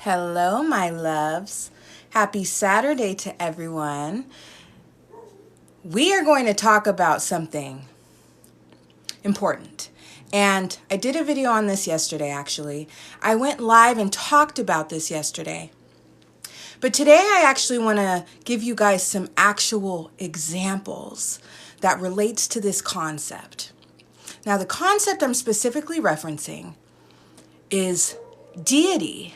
Hello, my loves. Happy Saturday to everyone. We are going to talk about something important. And I did a video on this yesterday, actually. I went live and talked about this yesterday. But today I actually want to give you guys some actual examples that relates to this concept. Now, the concept I'm specifically referencing is deity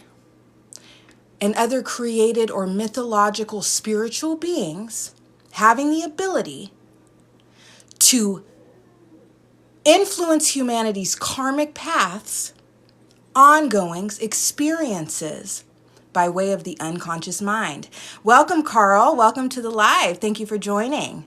and other created or mythological spiritual beings having the ability to influence humanity's karmic paths, ongoings, experiences by way of the unconscious mind. Welcome, Carl. Welcome to the live. Thank you for joining.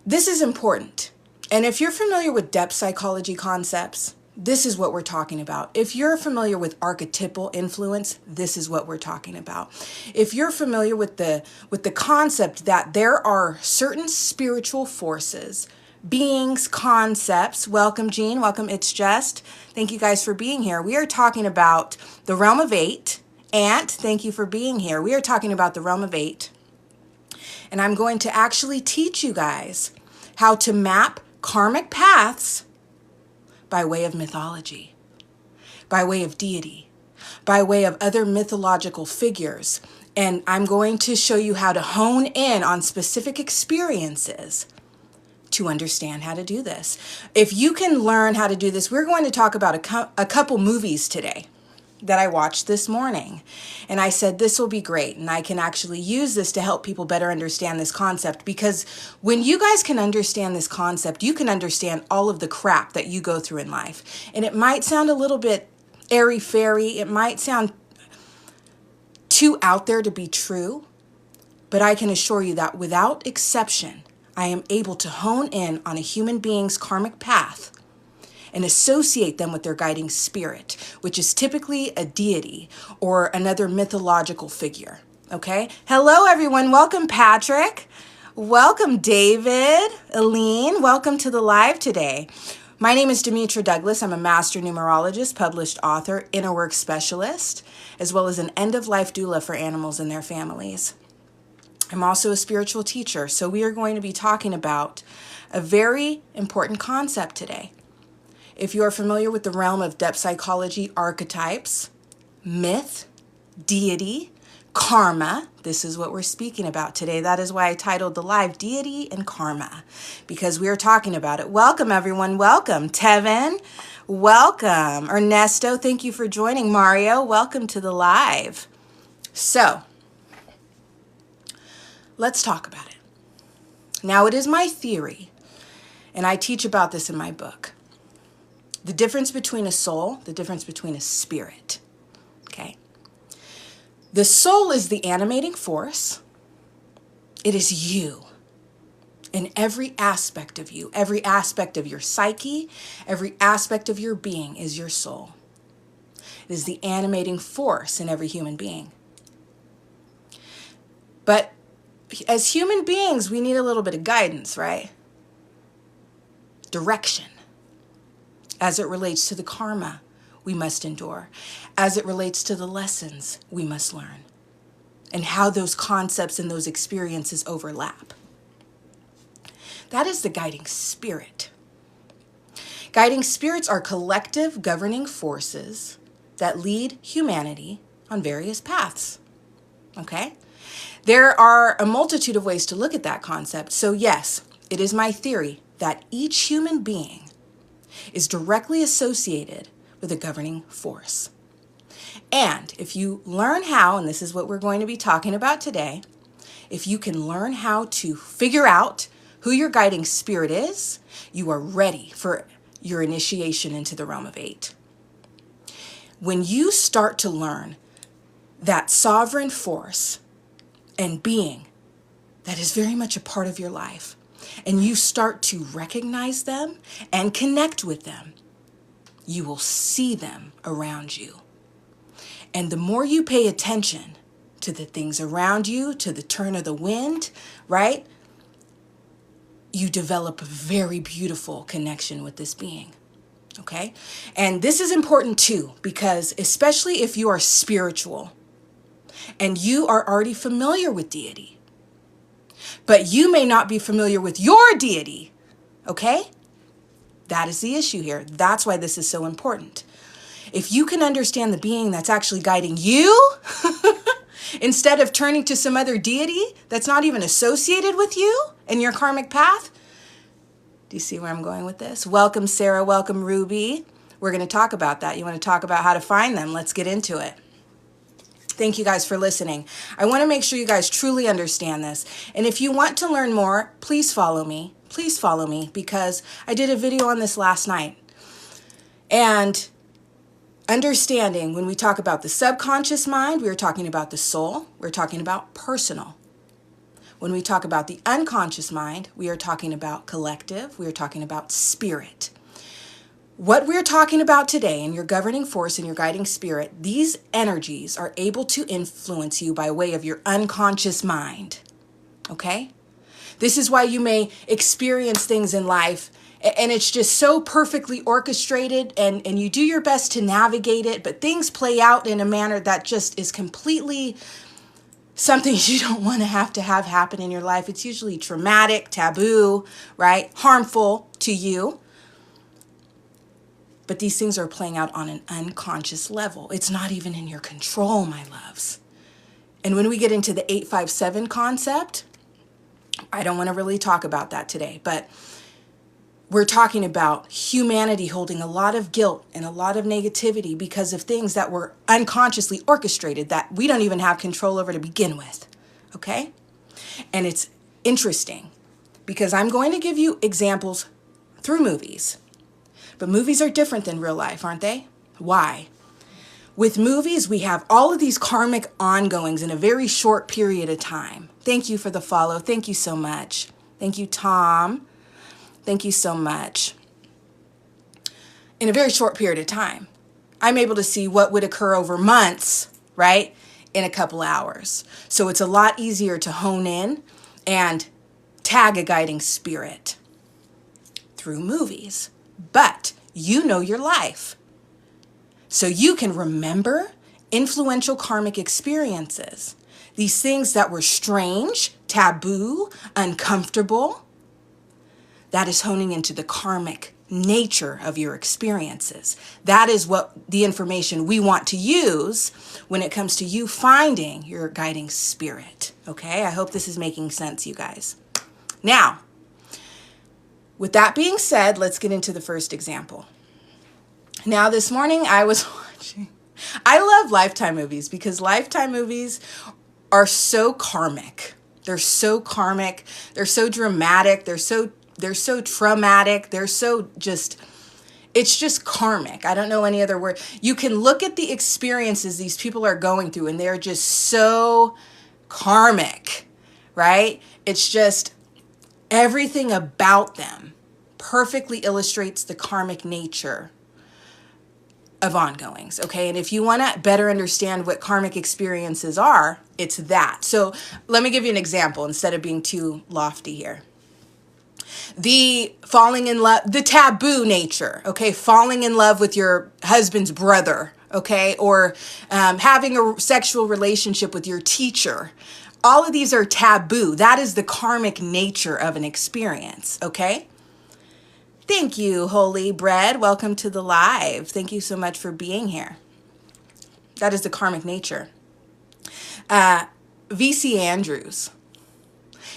This is important. And if you're familiar with depth psychology concepts, this is what we're talking about. If you're familiar with archetypal influence, this is what we're talking about. If you're familiar with the concept that there are certain spiritual forces, beings, concepts, welcome Jean, welcome It's Just. Thank you guys for being here. We are talking about the realm of 8. Ant, thank you for being here. We are talking about the realm of 8. And I'm going to actually teach you guys how to map karmic paths by way of mythology, by way of deity, by way of other mythological figures. And I'm going to show you how to hone in on specific experiences to understand how to do this. If you can learn how to do this, we're going to talk about a couple movies today that I watched this morning. And I said, this will be great. And I can actually use this to help people better understand this concept, because when you guys can understand this concept, you can understand all of the crap that you go through in life. And it might sound a little bit airy-fairy. It might sound too out there to be true. But I can assure you that without exception, I am able to hone in on a human being's karmic path and associate them with their guiding spirit, which is typically a deity or another mythological figure. Okay? Hello, everyone. Welcome, Patrick. Welcome, David. Aline, welcome to the live today. My name is Demitra Douglas. I'm a master numerologist, published author, inner work specialist, as well as an end-of-life doula for animals and their families. I'm also a spiritual teacher, so we are going to be talking about a very important concept today. If you are familiar with the realm of depth psychology, archetypes, myth, deity, karma, this is what we're speaking about today. That is why I titled the live Deity and Karma, because we are talking about it. Welcome, everyone. Welcome. Tevin, welcome. Ernesto, thank you for joining. Mario, welcome to the live. So, let's talk about it. Now, it is my theory, and I teach about this in my book. The difference between a soul, the difference between a spirit, okay? The soul is the animating force. It is you in every aspect of you, every aspect of your psyche, every aspect of your being is your soul. It is the animating force in every human being. But as human beings, we need a little bit of guidance, right? Direction. As it relates to the karma we must endure, as it relates to the lessons we must learn, and how those concepts and those experiences overlap. That is the guiding spirit. Guiding spirits are collective governing forces that lead humanity on various paths, okay? There are a multitude of ways to look at that concept. So yes, it is my theory that each human being is directly associated with a governing force. And if you learn how, and this is what we're going to be talking about today, if you can learn how to figure out who your guiding spirit is, you are ready for your initiation into the realm of 8. When you start to learn that sovereign force and being that is very much a part of your life, and you start to recognize them and connect with them, you will see them around you. And the more you pay attention to the things around you, to the turn of the wind, right? You develop a very beautiful connection with this being. Okay? And this is important too, because especially if you are spiritual and you are already familiar with deity, but you may not be familiar with your deity. Okay? That is the issue here. That's why this is so important. If you can understand the being that's actually guiding you, instead of turning to some other deity that's not even associated with you in your karmic path. Do you see where I'm going with this? Welcome, Sarah. Welcome, Ruby. We're going to talk about that. You want to talk about how to find them? Let's get into it. Thank you guys for listening. I want to make sure you guys truly understand this. And if you want to learn more, please follow me. Please follow me, because I did a video on this last night. And understanding, when we talk about the subconscious mind, we're talking about the soul. We're talking about personal. When we talk about the unconscious mind, we are talking about collective. We are talking about spirit. What we're talking about today in your governing force and your guiding spirit, these energies are able to influence you by way of your unconscious mind. Okay? This is why you may experience things in life and it's just so perfectly orchestrated and you do your best to navigate it, but things play out in a manner that just is completely something you don't want to have happen in your life. It's usually traumatic, taboo, right? Harmful to you. But these things are playing out on an unconscious level. It's not even in your control, my loves. And when we get into the 857 concept, I don't want to really talk about that today, but we're talking about humanity holding a lot of guilt and a lot of negativity because of things that were unconsciously orchestrated that we don't even have control over to begin with, okay? And it's interesting because I'm going to give you examples through movies, but movies are different than real life, aren't they? Why? With movies, we have all of these karmic ongoings in a very short period of time. Thank you for the follow. Thank you so much. Thank you, Tom. Thank you so much. In a very short period of time, I'm able to see what would occur over months, right, in a couple hours. So it's a lot easier to hone in and tag a guiding spirit through movies. But you know your life. So you can remember influential karmic experiences. These things that were strange, taboo, uncomfortable. That is honing into the karmic nature of your experiences. That is what the information we want to use when it comes to you finding your guiding spirit. Okay, I hope this is making sense, you guys. Now, with that being said, let's get into the first example. Now, this morning I was watching, I love Lifetime movies because Lifetime movies are so karmic. They're so karmic. They're so dramatic. They're so traumatic. They're so just, it's just karmic. I don't know any other word. You can look at the experiences these people are going through and they're just so karmic, right? It's just everything about them perfectly illustrates the karmic nature of ongoings, okay? And if you want to better understand what karmic experiences are, it's that. So let me give you an example instead of being too lofty here. The falling in love, the taboo nature, okay? Falling in love with your husband's brother, okay? Or having a sexual relationship with your teacher. All of these are taboo. That is the karmic nature of an experience, okay? Thank you, Holy Bread. Welcome to the live. Thank you so much for being here. That is the karmic nature. V.C. Andrews.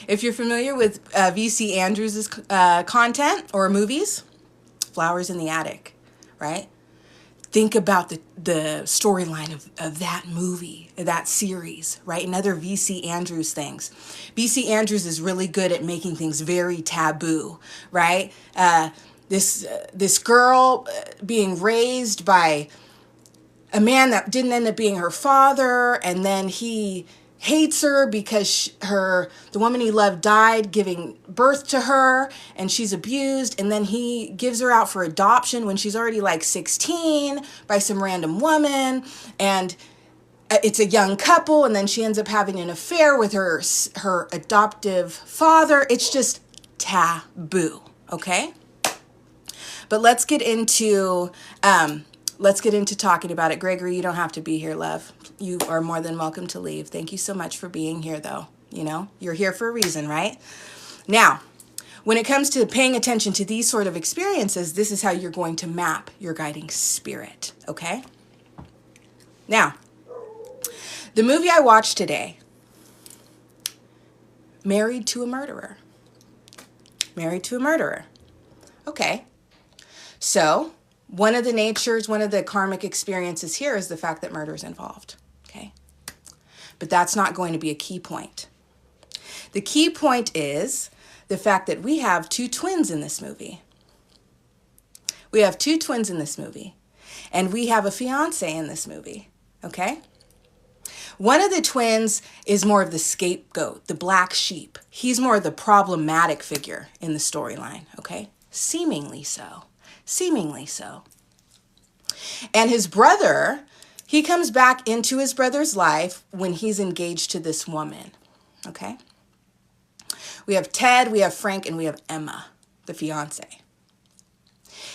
If you're familiar with V.C. Andrews' content or movies, Flowers in the Attic, right? Think about the storyline of that movie, that series, right? And other V.C. Andrews things. V.C. Andrews is really good at making things very taboo, right? This girl being raised by a man that didn't end up being her father, and then he hates her because the woman he loved died giving birth to her, and she's abused, and then he gives her out for adoption when she's already like 16 by some random woman, and it's a young couple, and then she ends up having an affair with her adoptive father. It's just taboo, okay? But let's get into talking about it. Gregory, you don't have to be here, love. You are more than welcome to leave. Thank you so much for being here, though. You know, you're here for a reason, right? Now, when it comes to paying attention to these sort of experiences, this is how you're going to map your guiding spirit, okay? Now, the movie I watched today, Married to a Murderer. Married to a Murderer. Okay. So, one of the karmic experiences here is the fact that murder is involved, okay? But that's not going to be a key point. The key point is the fact that we have two twins in this movie. We have two twins in this movie, and we have a fiance in this movie, okay? One of the twins is more of the scapegoat, the black sheep. He's more of the problematic figure in the storyline, okay? Seemingly so. Seemingly so. And his brother, he comes back into his brother's life when he's engaged to this woman, okay? We have Ted, we have Frank, and we have Emma, the fiance.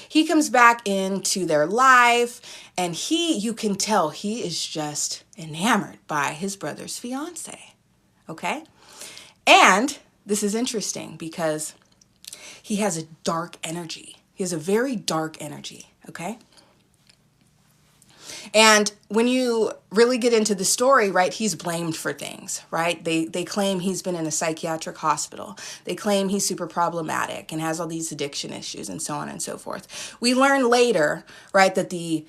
He comes back into their life, and you can tell he is just enamored by his brother's fiance, okay? And this is interesting because he has a dark energy. He has a very dark energy, okay? And when you really get into the story, right, he's blamed for things, right? They claim he's been in a psychiatric hospital. They claim he's super problematic and has all these addiction issues and so on and so forth. We learn later, right, that the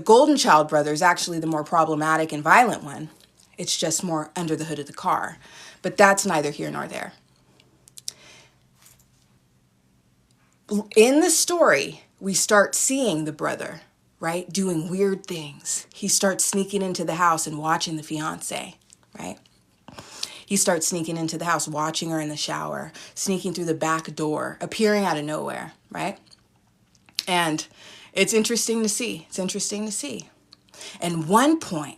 Golden Child brother is actually the more problematic and violent one. It's just more under the hood of the car. But that's neither here nor there. In the story, we start seeing the brother, right, doing weird things. He starts sneaking into the house and watching the fiance, right? He starts sneaking into the house, watching her in the shower, sneaking through the back door, appearing out of nowhere, right? And it's interesting to see. It's interesting to see. And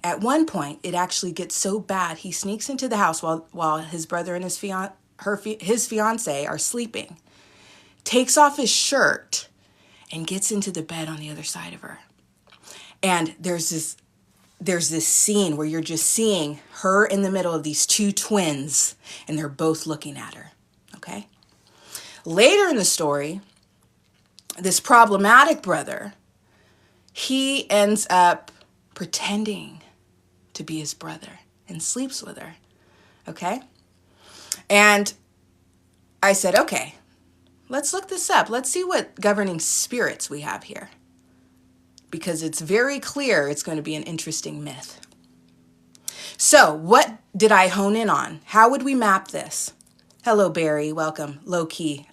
at one point, it actually gets so bad, he sneaks into the house while his brother and his fiance are sleeping, takes off his shirt, and gets into the bed on the other side of her. And there's this scene where you're just seeing her in the middle of these two twins, and they're both looking at her, okay? Later in the story, this problematic brother, he ends up pretending to be his brother and sleeps with her, okay? And I said, okay, let's look this up. Let's see what governing spirits we have here, because it's very clear it's going to be an interesting myth. So what did I hone in on? How would we map this? Hello, Barry. Welcome. Low key.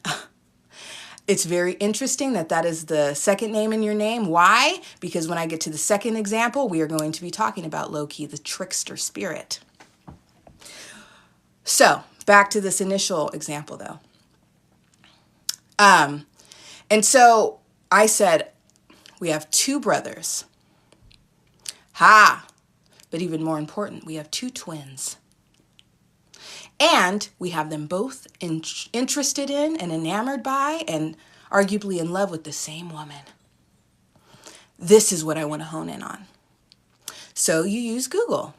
It's very interesting that is the second name in your name. Why? Because when I get to the second example, we are going to be talking about Loki, the trickster spirit. So back to this initial example, though. And so I said, we have two brothers. But even more important, we have two twins. And we have them both interested in and enamored by and arguably in love with the same woman. This is what I want to hone in on. So you use Google.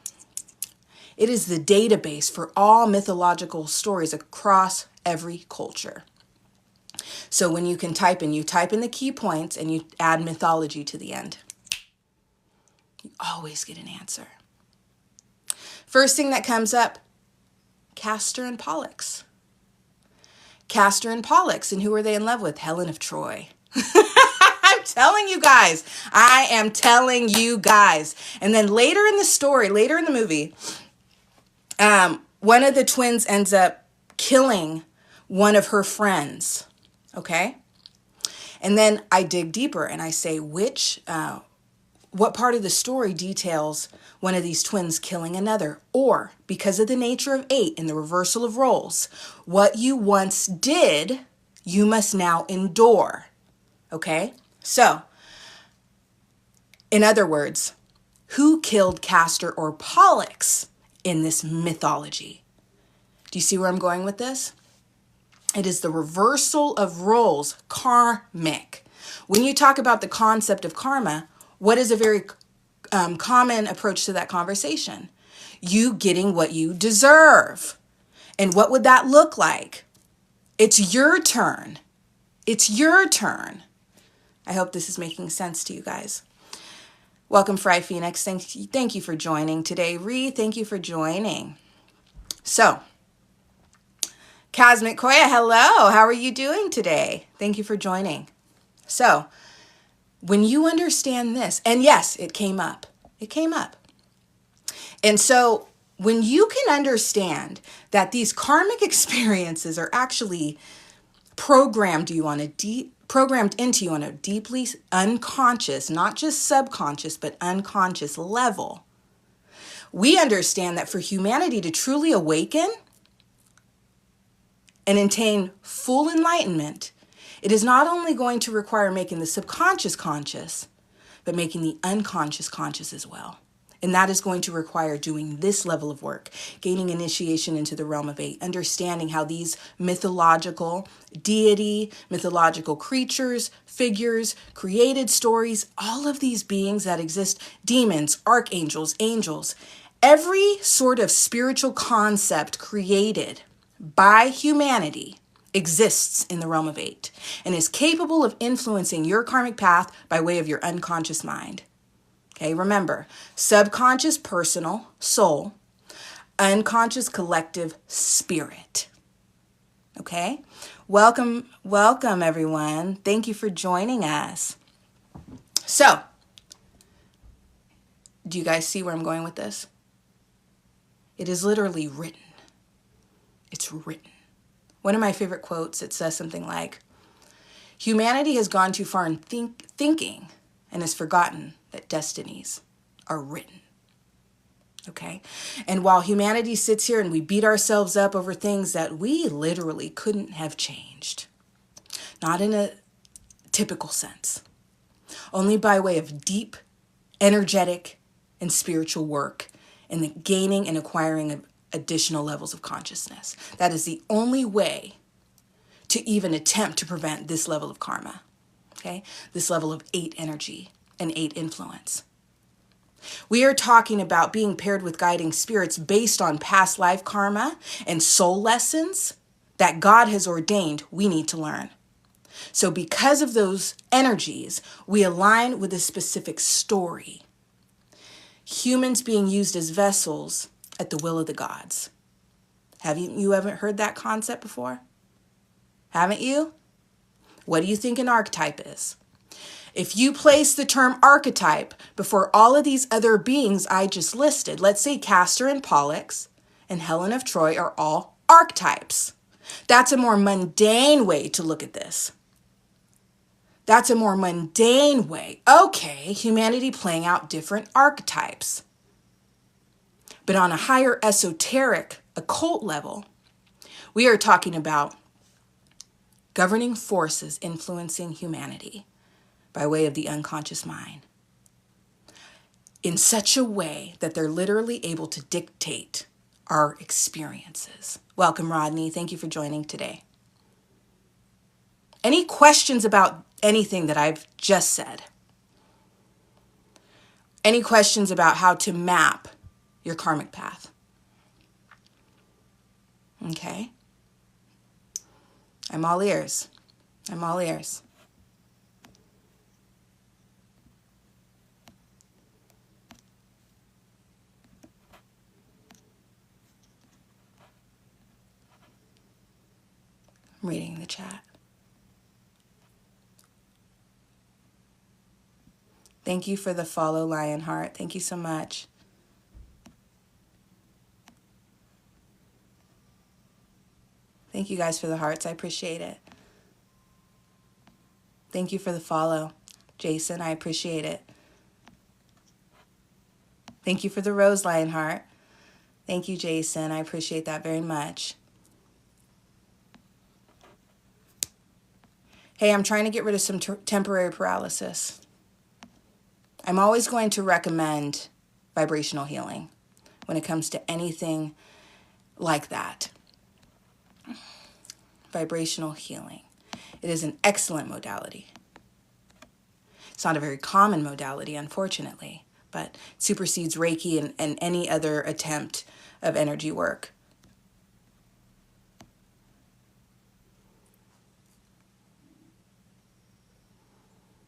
It is the database for all mythological stories across every culture. So when you type in the key points and you add mythology to the end. You always get an answer. First thing that comes up, Castor and Pollux. Castor and Pollux, and who are they in love with? Helen of Troy. I'm telling you guys. I am telling you guys. And then later in the story, later in the movie, one of the twins ends up killing one of her friends. Okay? And then I dig deeper and I say, what part of the story details one of these twins killing another? Or, because of the nature of 8 and the reversal of roles, what you once did, you must now endure. Okay? So, in other words, who killed Castor or Pollux in this mythology? Do you see where I'm going with this? It is the reversal of roles, karmic. When you talk about the concept of karma, what is a very common approach to that conversation? You getting what you deserve. And what would that look like? It's your turn. It's your turn. I hope this is making sense to you guys. Welcome, Fry Phoenix. Thank you for joining today. Ree, thank you for joining. So, Cosmic Koya, hello. How are you doing today? Thank you for joining. So, when you understand this, and yes, it came up. It came up. And so, when you can understand that these karmic experiences are actually programmed into you on a deeply unconscious, not just subconscious, but unconscious level, we understand that for humanity to truly awaken and attain full enlightenment, it is not only going to require making the subconscious conscious, but making the unconscious conscious as well. And that is going to require doing this level of work, gaining initiation into the realm of 8, understanding how these mythological deity, mythological creatures, figures, created stories, all of these beings that exist, demons, archangels, angels, every sort of spiritual concept created by humanity exists in the realm of 8 and is capable of influencing your karmic path by way of your unconscious mind. Okay, remember, subconscious, personal, soul, unconscious, collective, spirit. Okay, welcome everyone. Thank you for joining us. So, do you guys see where I'm going with this? It is literally written. It's written. One of my favorite quotes, it says something like, humanity has gone too far in thinking and has forgotten that destinies are written. Okay? And while humanity sits here and we beat ourselves up over things that we literally couldn't have changed, not in a typical sense, only by way of deep, energetic, and spiritual work and the gaining and acquiring of additional levels of consciousness. That is the only way to even attempt to prevent this level of karma. Okay? This level of 8 energy and 8 influence. We are talking about being paired with guiding spirits based on past life karma and soul lessons that God has ordained we need to learn. So because of those energies, we align with a specific story. Humans being used as vessels at the will of the gods. Have you ever heard that concept before? Haven't you? What do you think an archetype is? If you place the term archetype before all of these other beings I just listed, let's say Castor and Pollux and Helen of Troy are all archetypes. That's a more mundane way to look at this. That's a more mundane way. Okay, humanity playing out different archetypes. But on a higher esoteric, occult level, we are talking about governing forces influencing humanity by way of the unconscious mind in such a way that they're literally able to dictate our experiences. Welcome, Rodney. Thank you for joining today. Any questions about anything that I've just said? Any questions about how to map your karmic path? Okay. I'm all ears. I'm all ears. I'm reading the chat. Thank you for the follow, Lionheart. Thank you so much. Thank you guys for the hearts. I appreciate it. Thank you for the follow, Jason. I appreciate it. Thank you for the rose, Lionheart. Thank you, Jason. I appreciate that very much. Hey, I'm trying to get rid of some temporary paralysis. I'm always going to recommend vibrational healing when it comes to anything like that. Vibrational healing. It is an excellent modality. It's not a very common modality, unfortunately, but it supersedes Reiki and any other attempt of energy work.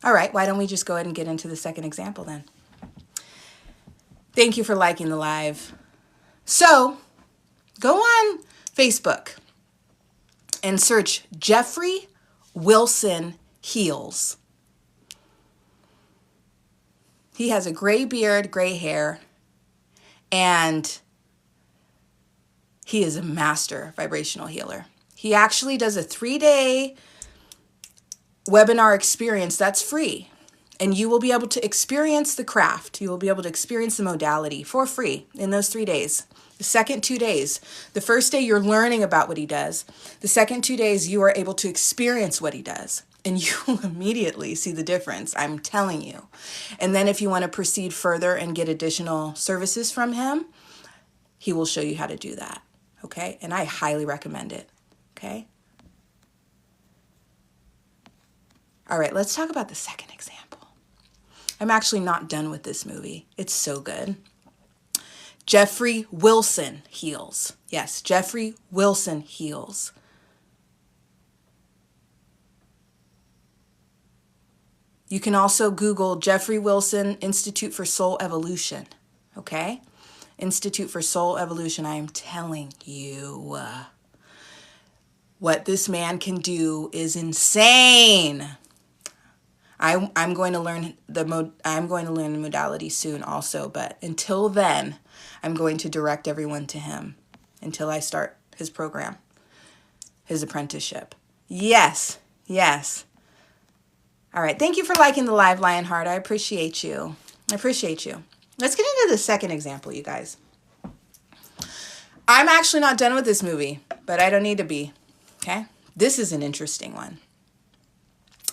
All right, why don't we just go ahead and get into the second example then? Thank you for liking the live. So, go on Facebook and search Jeffrey Wilson Heals. He has a gray beard, gray hair, and he is a master vibrational healer. He actually does a 3-day webinar experience that's free. And you will be able to experience the craft. You will be able to experience the modality for free in those 3 days. The second 2 days, the first day you're learning about what he does. The second 2 days you are able to experience what he does. And you will immediately see the difference, I'm telling you. And then if you want to proceed further and get additional services from him, he will show you how to do that. Okay? And I highly recommend it. Okay? All right, let's talk about the second example. I'm actually not done with this movie. It's so good. Jeffrey Wilson Heals. Yes, Jeffrey Wilson Heals. You can also Google Jeffrey Wilson Institute for Soul Evolution. Okay? Institute for Soul Evolution. I am telling you, what this man can do is insane. I'm going to learn the modality soon also, but until then, I'm going to direct everyone to him until I start his program, his apprenticeship. Yes, yes. All right, thank you for liking the live, Lionheart. I appreciate you. I appreciate you. Let's get into the second example, you guys. I'm actually not done with this movie, but I don't need to be, okay? This is an interesting one.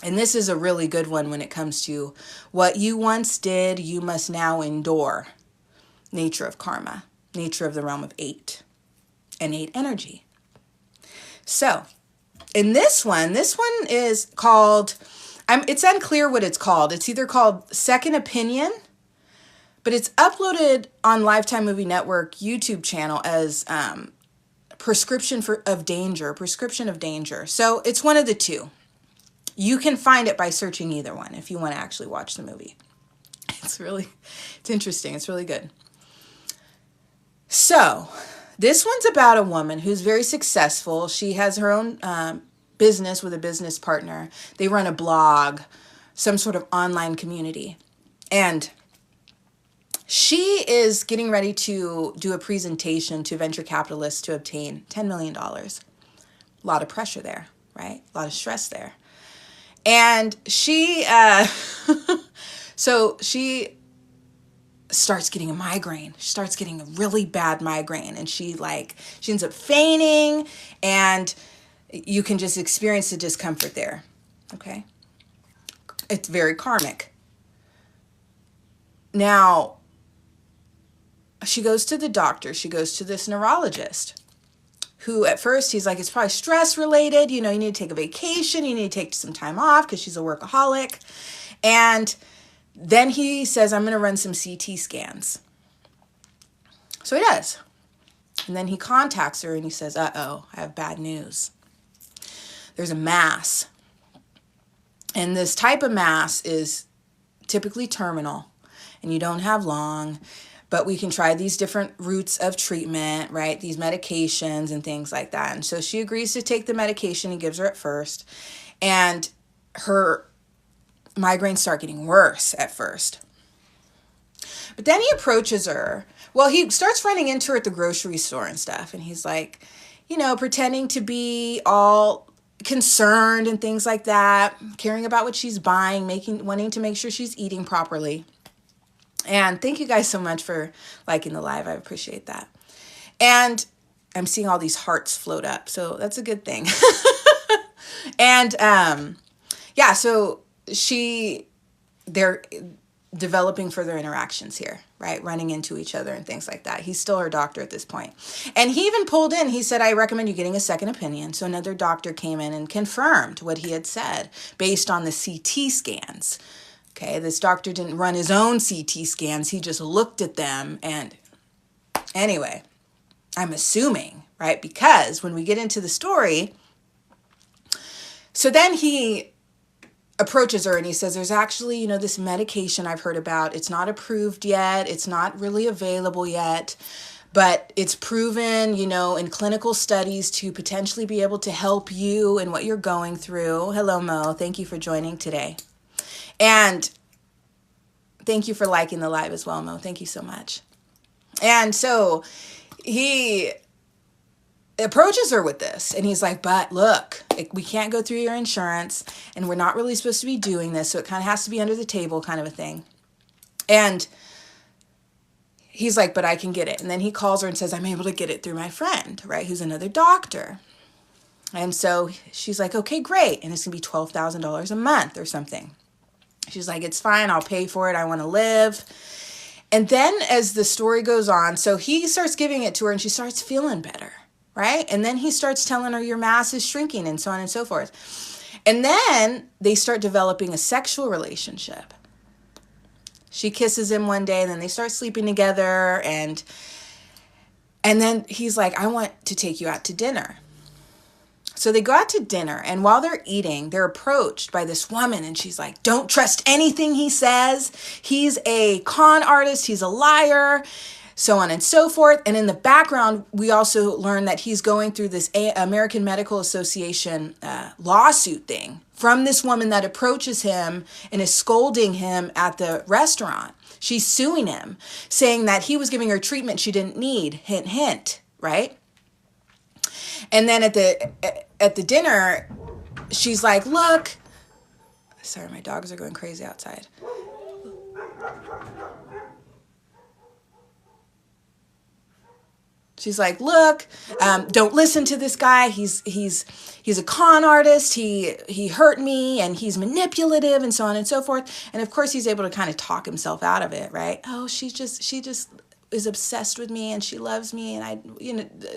And this is a really good one when it comes to what you once did, you must now endure. Nature of karma, nature of the realm of 8, and 8 energy. So, in this one is called, it's unclear what it's called. It's either called Second Opinion, but it's uploaded on Lifetime Movie Network YouTube channel as Prescription of Danger. So, it's one of the two. You can find it by searching either one if you want to actually watch the movie. It's interesting. It's really good. So, this one's about a woman who's very successful. She has her own business with a business partner. They run a blog, some sort of online community. And she is getting ready to do a presentation to venture capitalists to obtain $10 million. A lot of pressure there, right? A lot of stress there. And she, so she starts getting a migraine. She starts getting a really bad migraine, and she ends up fainting, and you can just experience the discomfort there. Okay. It's very karmic. Now, she goes to the doctor. She goes to this neurologist, who at first he's like, it's probably stress related. You need to take a vacation. You need to take some time off because she's a workaholic. And then he says, I'm going to run some CT scans. So he does. And then he contacts her and he says, uh-oh, I have bad news. There's a mass. And this type of mass is typically terminal, and you don't have long. But we can try these different routes of treatment, right? These medications and things like that. And so she agrees to take the medication he gives her at first. And her migraines start getting worse at first. But then he approaches her. Well, he starts running into her at the grocery store and stuff. And he's like, pretending to be all concerned and things like that. Caring about what she's buying, wanting to make sure she's eating properly. And thank you guys so much for liking the live. I appreciate that. And I'm seeing all these hearts float up, so that's a good thing. And so they're developing further interactions here, right? Running into each other and things like that. He's still her doctor at this point. And he even pulled in, he said, I recommend you getting a second opinion. So another doctor came in and confirmed what he had said based on the CT scans. Okay, this doctor didn't run his own CT scans. He just looked at them. And anyway, I'm assuming, right? Because when we get into the story, so then he approaches her and he says, there's actually, this medication I've heard about. It's not approved yet. It's not really available yet, but it's proven, in clinical studies to potentially be able to help you in what you're going through. Hello, Mo. Thank you for joining today. And thank you for liking the live as well, Mo. Thank you so much. And so he approaches her with this and he's like, but look, we can't go through your insurance and we're not really supposed to be doing this. So it kind of has to be under the table kind of a thing. And he's like, but I can get it. And then he calls her and says, I'm able to get it through my friend, right? Who's another doctor. And so she's like, okay, great. And it's going to be $12,000 a month or something. She's like, it's fine. I'll pay for it. I want to live. And then as the story goes on, so he starts giving it to her and she starts feeling better. Right? And then he starts telling her your mass is shrinking and so on and so forth. And then they start developing a sexual relationship. She kisses him one day and then they start sleeping together. And then he's like, I want to take you out to dinner. So they go out to dinner. And while they're eating, they're approached by this woman. And she's like, don't trust anything he says. He's a con artist. He's a liar. So on and so forth. And in the background, we also learn that he's going through this American Medical Association lawsuit thing from this woman that approaches him and is scolding him at the restaurant. She's suing him, saying that he was giving her treatment she didn't need. Hint, hint, right? And then at the dinner, she's like, look, sorry, my dogs are going crazy outside. She's like, look, don't listen to this guy. He's a con artist. He hurt me and he's manipulative and so on and so forth. And of course, he's able to kind of talk himself out of it, right? Oh, she just is obsessed with me and she loves me. And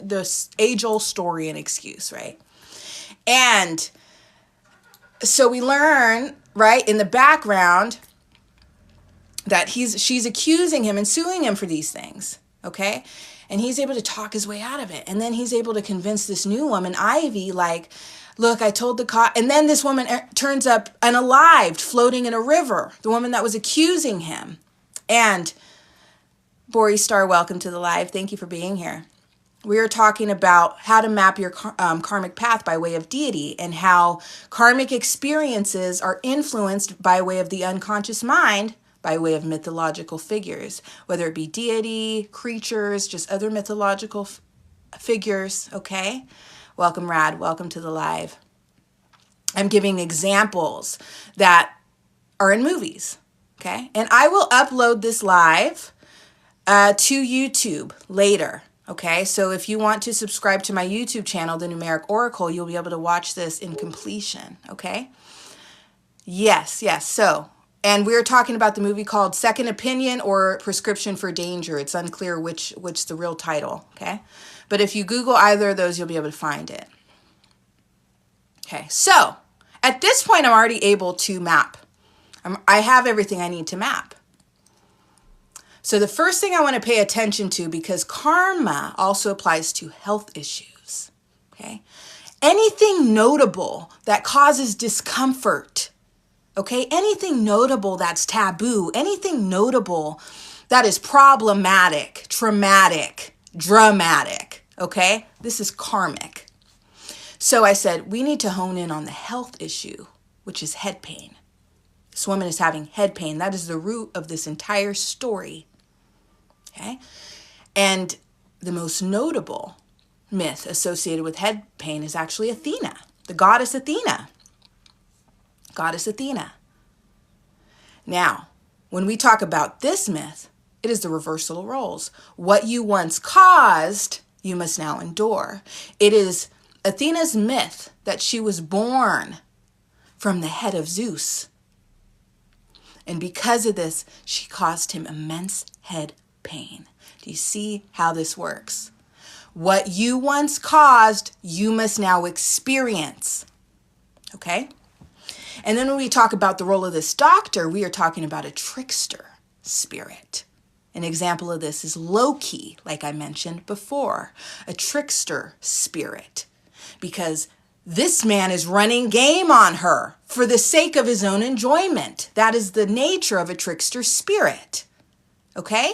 the age-old story and excuse, right? And so we learn, right, in the background that she's accusing him and suing him for these things, okay? And he's able to talk his way out of it. And then he's able to convince this new woman, Ivy, like, look, I told the cop. And then this woman turns up unalived, floating in a river, the woman that was accusing him. And Bori Star, welcome to the live. Thank you for being here. We are talking about how to map your karmic path by way of deity and how karmic experiences are influenced by way of the unconscious mind by way of mythological figures, whether it be deity, creatures, just other mythological figures, okay? Welcome, Rad. Welcome to the live. I'm giving examples that are in movies, okay? And I will upload this live to YouTube later, okay? So if you want to subscribe to my YouTube channel, The Numeric Oracle, you'll be able to watch this in completion, okay? Yes. So... and we're talking about the movie called Second Opinion or Prescription for Danger. It's unclear which the real title, okay? But if you Google either of those, you'll be able to find it. Okay, so at this point, I'm already able to map. I have everything I need to map. So the first thing I want to pay attention to, because karma also applies to health issues, okay? Anything notable that causes discomfort, okay, anything notable that's taboo, anything notable that is problematic, traumatic, dramatic, okay, this is karmic. So I said, we need to hone in on the health issue, which is head pain. This woman is having head pain. That is the root of this entire story, okay? And the most notable myth associated with head pain is actually Athena, the goddess Athena. Goddess Athena. Now, when we talk about this myth, it is the reversal of roles. What you once caused, you must now endure. It is Athena's myth that she was born from the head of Zeus. And because of this, she caused him immense head pain. Do you see how this works? What you once caused, you must now experience. Okay? And then when we talk about the role of this doctor, we are talking about a trickster spirit. An example of this is Loki, like I mentioned before, a trickster spirit, because this man is running game on her for the sake of his own enjoyment. That is the nature of a trickster spirit. Okay?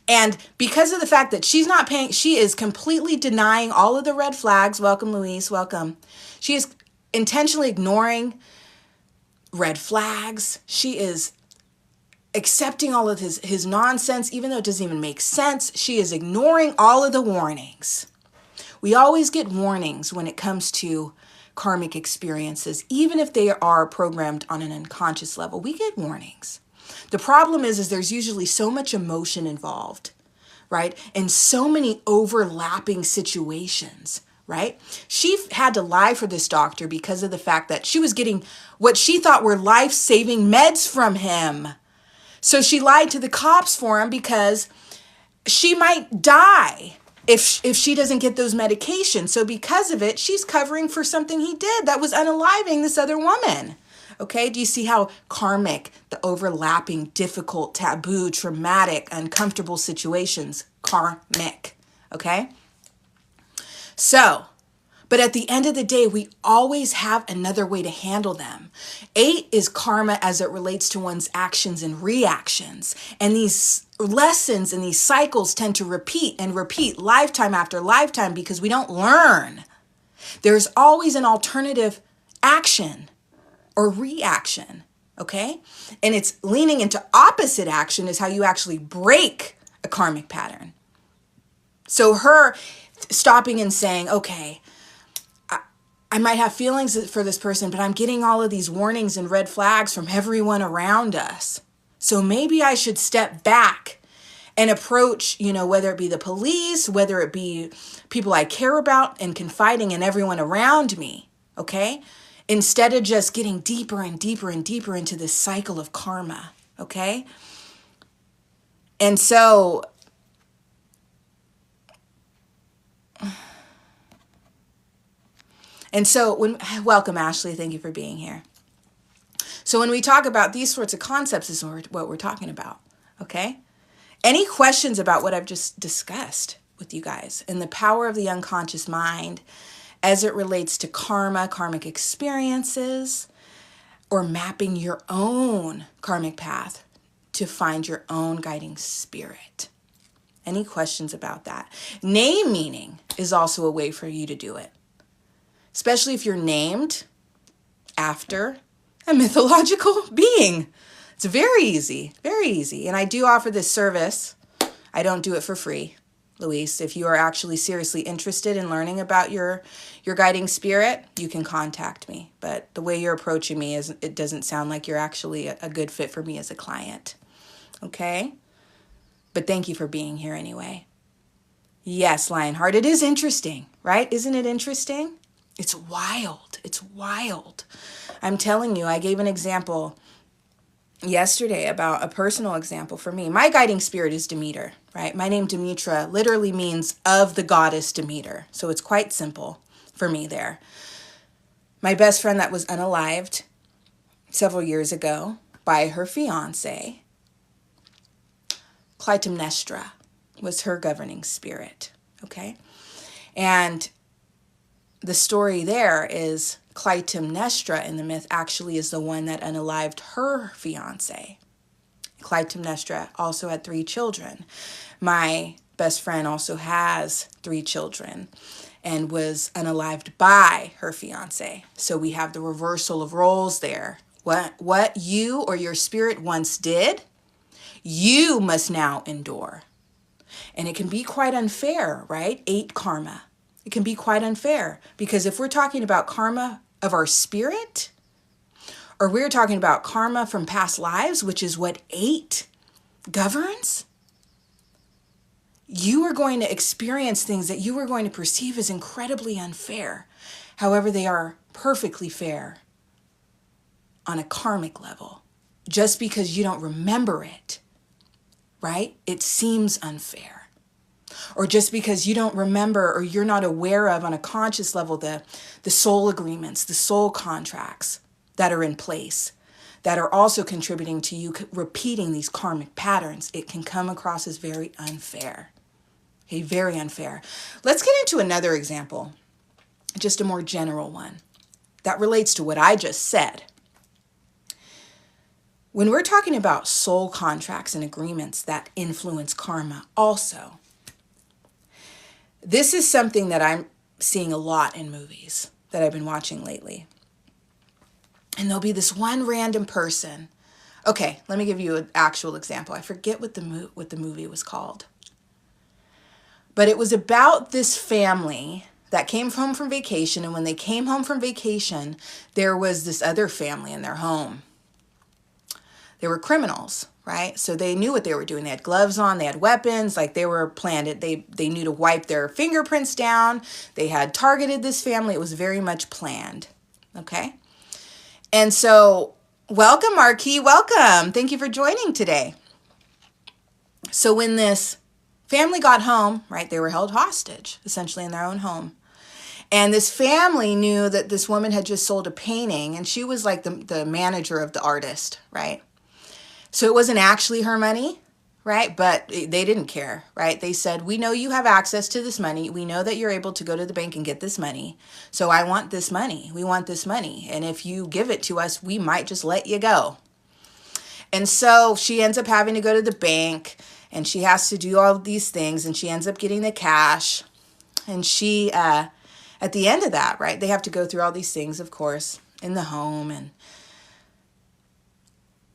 And because of the fact that she's not paying, she is completely denying all of the red flags. Welcome, Louise. Welcome. She is intentionally ignoring red flags. She is accepting all of his nonsense, even though it doesn't even make sense. She is ignoring all of the warnings. We always get warnings when it comes to karmic experiences, even if they are programmed on an unconscious level. We get warnings. The problem is there's usually so much emotion involved, right? And so many overlapping situations, right? She had to lie for this doctor because of the fact that she was getting what she thought were life-saving meds from him. So she lied to the cops for him because she might die if she doesn't get those medications. So because of it, she's covering for something he did that was unaliving this other woman. Okay, do you see how karmic, the overlapping, difficult, taboo, traumatic, uncomfortable situations, karmic, okay? So, but at the end of the day, we always have another way to handle them. 8 is karma as it relates to one's actions and reactions. And these lessons and these cycles tend to repeat and repeat lifetime after lifetime because we don't learn. There's always an alternative action or reaction, okay? And it's leaning into opposite action is how you actually break a karmic pattern. So her stopping and saying, okay, I might have feelings for this person, but I'm getting all of these warnings and red flags from everyone around us. So maybe I should step back and approach, whether it be the police, whether it be people I care about and confiding in everyone around me, okay? Instead of just getting deeper and deeper and deeper into this cycle of karma, okay? And so welcome, Ashley. Thank you for being here. So when we talk about these sorts of concepts, this is what we're talking about, okay? Any questions about what I've just discussed with you guys and the power of the unconscious mind as it relates to karma, karmic experiences, or mapping your own karmic path to find your own guiding spirit? Any questions about that? Name meaning is also a way for you to do it, especially if you're named after a mythological being. It's very easy, very easy. And I do offer this service. I don't do it for free, Luis. If you are actually seriously interested in learning about your guiding spirit, you can contact me. But the way you're approaching me, it doesn't sound like you're actually a good fit for me as a client. Okay? But thank you for being here anyway. Yes, Lionheart, it is interesting, right? Isn't it interesting? It's wild. It's wild. I'm telling you, I gave an example yesterday about a personal example for me. My guiding spirit is Demeter, right? My name Demitra literally means of the goddess Demeter. So it's quite simple for me there. My best friend that was unalived several years ago by her fiance, Clytemnestra, was her governing spirit, okay? And the story there is Clytemnestra in the myth actually is the one that unalived her fiance. Clytemnestra also had 3 children. My best friend also has 3 children and was unalived by her fiance. So we have the reversal of roles there. What you or your spirit once did, you must now endure. And it can be quite unfair, right? 8 karma. It can be quite unfair because if we're talking about karma of our spirit, or we're talking about karma from past lives, which is what 8 governs, you are going to experience things that you are going to perceive as incredibly unfair. However, they are perfectly fair on a karmic level. Just because you don't remember it, right? It seems unfair. Or just because you don't remember or you're not aware of on a conscious level the soul agreements, the soul contracts, that are in place that are also contributing to you repeating these karmic patterns, it can come across as very unfair. Okay, very unfair. Let's get into another example, just a more general one that relates to what I just said. When we're talking about soul contracts and agreements that influence karma also, this is something that I'm seeing a lot in movies that I've been watching lately. And there'll be this one random person. Okay, let me give you an actual example. I forget what the movie was called. But it was about this family that came home from vacation. And when they came home from vacation, there was this other family in their home. They were criminals, right? So they knew what they were doing. They had gloves on, they had weapons, like they were planned it. They knew to wipe their fingerprints down. They had targeted this family. It was very much planned, okay? And so, welcome, Marquis, welcome. Thank you for joining today. So when this family got home, right, they were held hostage, essentially in their own home. And this family knew that this woman had just sold a painting, and she was like the manager of the artist, right? So it wasn't actually her money, right? But they didn't care, right? They said, we know you have access to this money. We know that you're able to go to the bank and get this money. So I want this money. We want this money. And if you give it to us, we might just let you go. And so she ends up having to go to the bank, and she has to do all these things, and she ends up getting the cash. And she, at the end of that, right, they have to go through all these things, of course, in the home.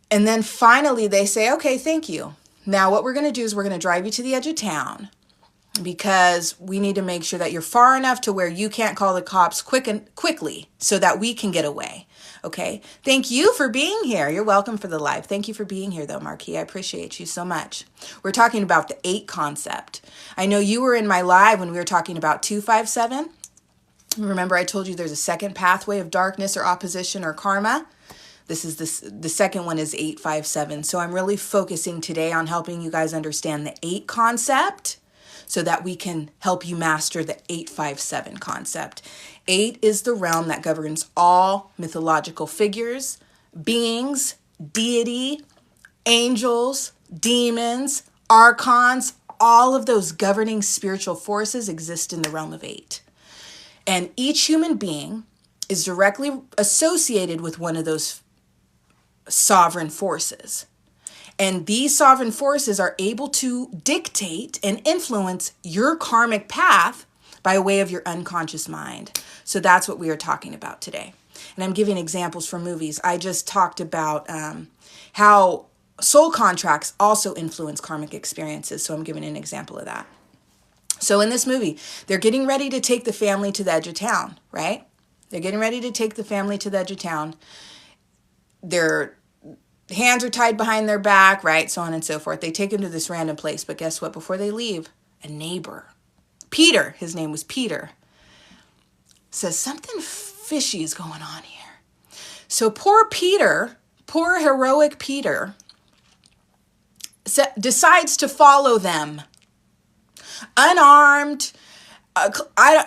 And then finally they say, okay, thank you. Now what we're going to do is we're going to drive you to the edge of town because we need to make sure that you're far enough to where you can't call the cops quickly so that we can get away. Okay. Thank you for being here. You're welcome for the live. Thank you for being here though, Marquis. I appreciate you so much. We're talking about the 8 concept. I know you were in my live when we were talking about 257. Remember I told you there's a second pathway of darkness or opposition or karma. This is the second one is 857. So I'm really focusing today on helping you guys understand the 8 concept so that we can help you master the 857 concept. 8 is the realm that governs all mythological figures, beings, deity, angels, demons, archons, all of those governing spiritual forces exist in the realm of 8. And each human being is directly associated with one of those sovereign forces. And these sovereign forces are able to dictate and influence your karmic path by way of your unconscious mind. So that's what we are talking about today. And I'm giving examples from movies. I just talked about how soul contracts also influence karmic experiences. So I'm giving an example of that. So in this movie, they're getting ready to take the family to the edge of town, right? They're getting ready to take the family to the edge of town. Their hands are tied behind their back, right? So on and so forth. They take him to this random place. But guess what? Before they leave, a neighbor, Peter, his name was Peter, says something fishy is going on here. So poor Peter, poor heroic Peter, decides to follow them. Unarmed,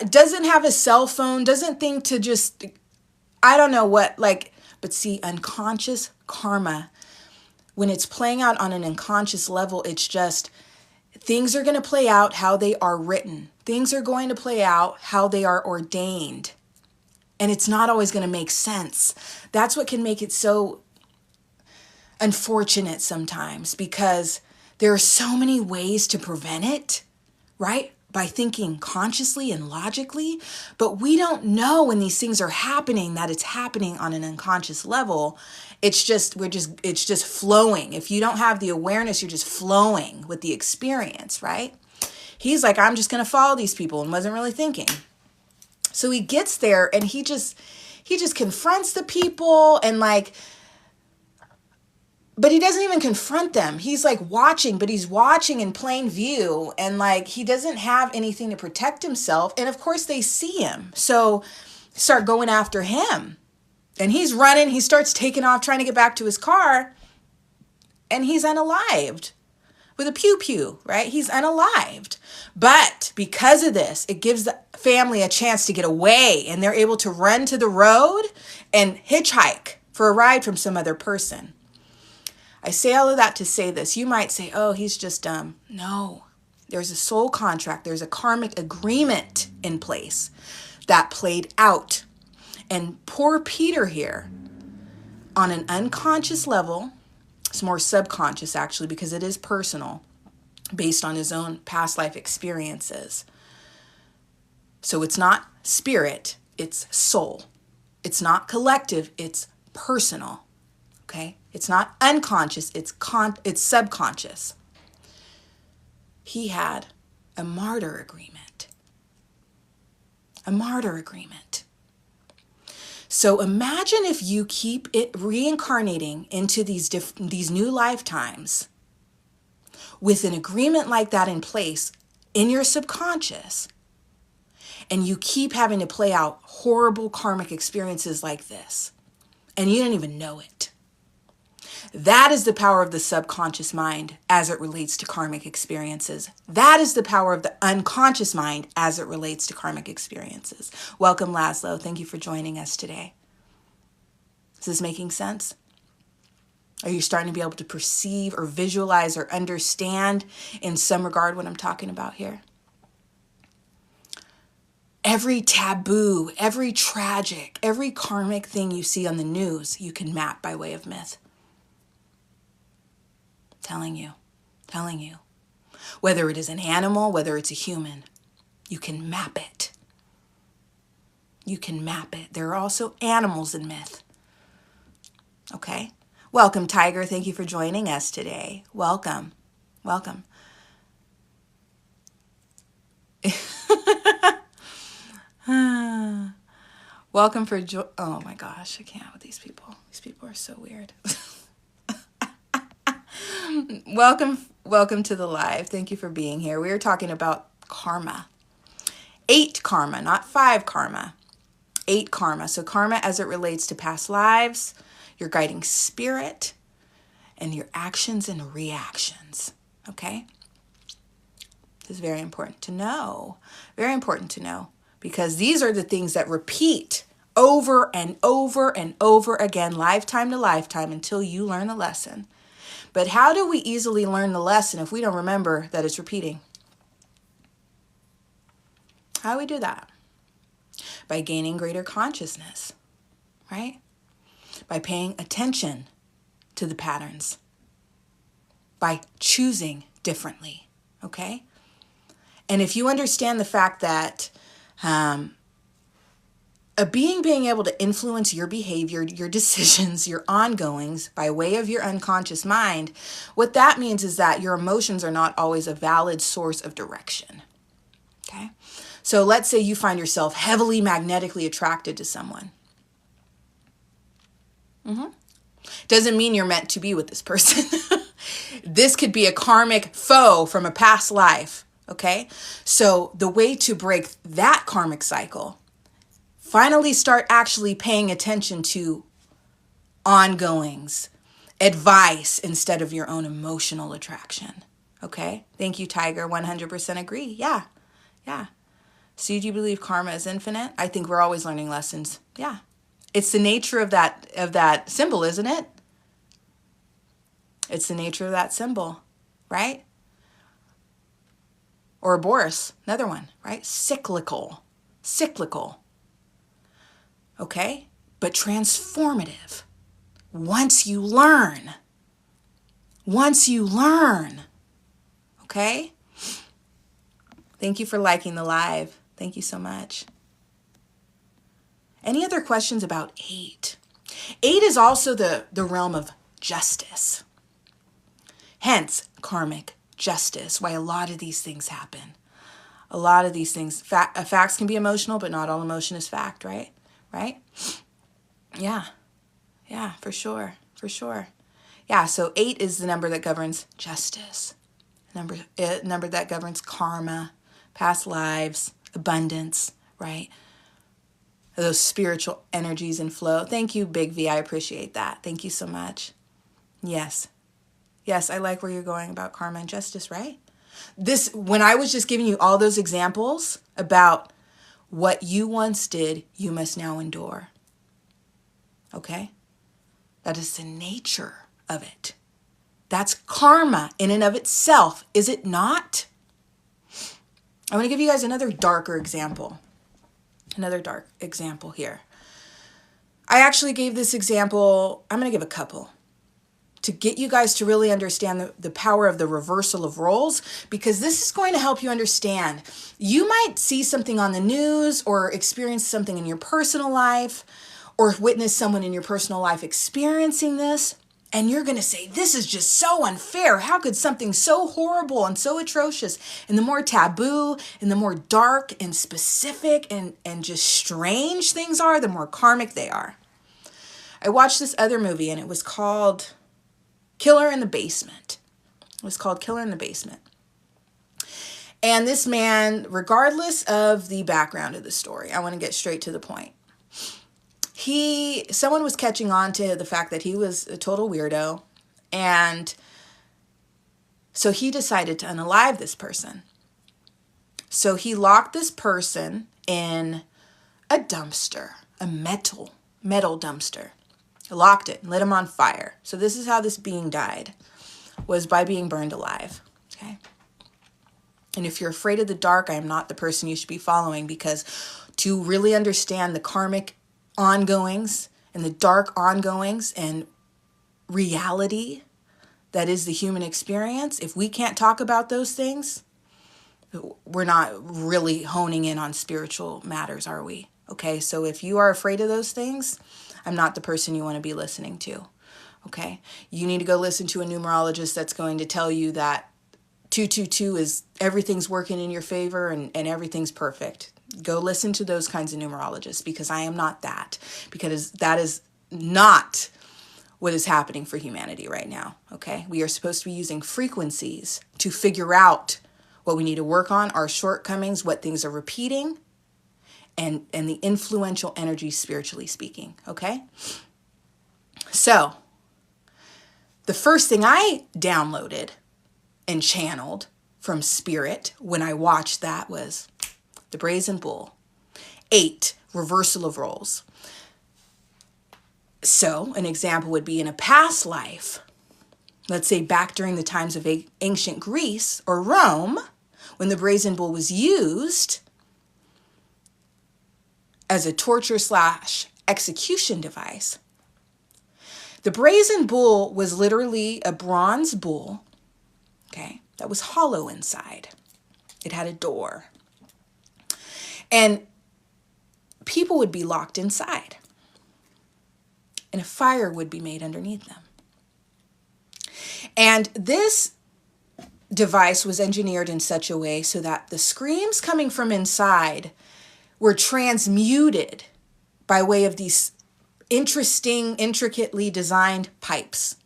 doesn't have a cell phone, doesn't think to just, I don't know what, like, but see, unconscious karma, when it's playing out on an unconscious level, it's just, things are going to play out how they are written. Things are going to play out how they are ordained. And it's not always going to make sense. That's what can make it so unfortunate sometimes, because there are so many ways to prevent it, right? By thinking consciously and logically, but we don't know when these things are happening that it's happening on an unconscious level. It's just flowing. If you don't have the awareness, you're just flowing with the experience, right? He's like, I'm just going to follow these people, and wasn't really thinking. So he gets there and he just confronts the people and like, but he doesn't even confront them. He's like watching, but he's watching in plain view. And like, he doesn't have anything to protect himself. And of course they see him. So start going after him. And he's running. He starts taking off, trying to get back to his car. And he's unalived with a pew-pew, right? He's unalived. But because of this, it gives the family a chance to get away. And they're able to run to the road and hitchhike for a ride from some other person. I say all of that to say this. You might say, oh, he's just dumb. No, there's a soul contract. There's a karmic agreement in place that played out. And poor Peter here, on an unconscious level, it's more subconscious actually, because it is personal, based on his own past life experiences. So it's not spirit, it's soul. It's not collective, it's personal. Okay? It's not unconscious, it's subconscious. He had a martyr agreement. A martyr agreement. So imagine if you keep it reincarnating into these new lifetimes with an agreement like that in place in your subconscious, and you keep having to play out horrible karmic experiences like this, and you don't even know it. That is the power of the subconscious mind as it relates to karmic experiences. That is the power of the unconscious mind as it relates to karmic experiences. Welcome, Laszlo. Thank you for joining us today. Is this making sense? Are you starting to be able to perceive or visualize or understand in some regard what I'm talking about here? Every taboo, every tragic, every karmic thing you see on the news, you can map by way of myth. Telling you. Whether it is an animal, whether it's a human, you can map it. You can map it. There are also animals in myth. Okay? Welcome, Tiger. Thank you for joining us today. Welcome. Welcome. Welcome for oh my gosh, I can't with these people. These people are so weird. Welcome to the live. Thank you for being here. We are talking about karma. 8 karma, not 5 karma. 8 karma. So karma as it relates to past lives, your guiding spirit, and your actions and reactions. Okay? This is very important to know. Very important to know. Because these are the things that repeat over and over and over again, lifetime to lifetime, until you learn the lesson. But how do we easily learn the lesson if we don't remember that it's repeating? How do we do that? By gaining greater consciousness, right? By paying attention to the patterns. By choosing differently, okay? And if you understand the fact that a being being able to influence your behavior, your decisions, your ongoings by way of your unconscious mind, what that means is that your emotions are not always a valid source of direction. Okay? So let's say you find yourself heavily magnetically attracted to someone. Doesn't mean you're meant to be with this person. This could be a karmic foe from a past life. Okay? So the way to break that karmic cycle, finally start actually paying attention to ongoings, advice instead of your own emotional attraction. Okay? Thank you, Tiger. 100% agree. Yeah. So do you believe karma is infinite? I think we're always learning lessons. Yeah. It's the nature of that symbol, isn't it? It's the nature of that symbol, right? Or Boris, another one, right? Cyclical. Okay? But transformative. Once you learn. Okay? Thank you for liking the live. Thank you so much. Any other questions about 8? 8 is also the realm of justice. Hence, karmic justice, why a lot of these things happen. A lot of these things, facts can be emotional, but not all emotion is fact, right? Right? Yeah, for sure. Yeah, so 8 is the number that governs justice. Number that governs karma, past lives, abundance, right? Those spiritual energies and flow. Thank you, Big V. I appreciate that. Thank you so much. Yes, I like where you're going about karma and justice, right? When I was just giving you all those examples about what you once did, you must now endure. Okay? That is the nature of it. That's karma in and of itself, is it not? I want to give you guys another darker example. Another dark example here. I actually gave this example, I'm going to give a couple, to get you guys to really understand the power of the reversal of roles, because this is going to help you understand. You might see something on the news or experience something in your personal life or witness someone in your personal life experiencing this, and you're going to say, this is just so unfair. How could something so horrible and so atrocious, and the more taboo and the more dark and specific and just strange things are, the more karmic they are. I watched this other movie and it was called Killer in the Basement. It was called Killer in the Basement. And this man, regardless of the background of the story, I want to get straight to the point. Someone was catching on to the fact that he was a total weirdo. And so he decided to unalive this person. So he locked this person in a dumpster, a metal dumpster. Locked it and lit him on fire. So this is how this being died, was by being burned alive. Okay. And if you're afraid of the dark, I am not the person you should be following, because to really understand the karmic ongoings and the dark ongoings and reality that is the human experience, if we can't talk about those things, we're not really honing in on spiritual matters, are we? Okay. So if you are afraid of those things, I'm not the person you want to be listening to, okay? You need to go listen to a numerologist that's going to tell you that 222 is everything's working in your favor and everything's perfect. Go listen to those kinds of numerologists, because I am not that, because that is not what is happening for humanity right now, okay? We are supposed to be using frequencies to figure out what we need to work on, our shortcomings, what things are repeating, and the influential energy spiritually speaking, okay? So, the first thing I downloaded and channeled from spirit when I watched that was the Brazen Bull. 8, reversal of roles. So, an example would be in a past life, let's say back during the times of ancient Greece or Rome, when the Brazen Bull was used as a torture/execution device. The Brazen Bull was literally a bronze bull, okay, that was hollow inside. It had a door. And people would be locked inside. And a fire would be made underneath them. And this device was engineered in such a way so that the screams coming from inside were transmuted by way of these interesting, intricately designed pipes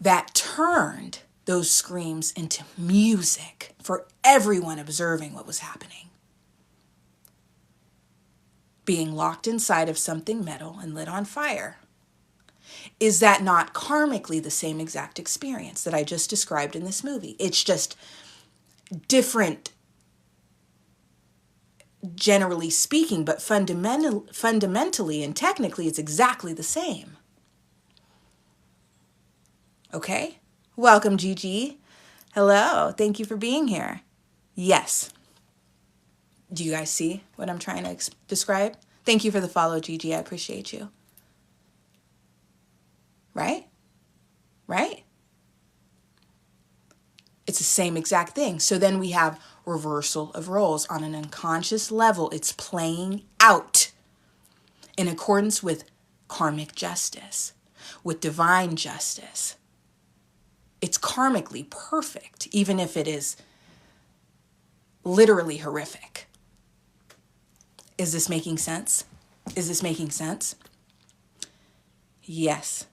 that turned those screams into music for everyone observing what was happening. Being locked inside of something metal and lit on fire. Is that not karmically the same exact experience that I just described in this movie? It's just different, generally speaking, but fundamentally and technically it's exactly the same. Okay? Welcome, Gigi. Hello. Thank you for being here. Yes. Do you guys see what I'm trying to describe? Thank you for the follow, Gigi. I appreciate you. Right? Right? It's the same exact thing. So then we have reversal of roles on an unconscious level. It's playing out in accordance with karmic justice, with divine justice. It's karmically perfect, even if it is literally horrific. Is this making sense? Is this making sense? Yes.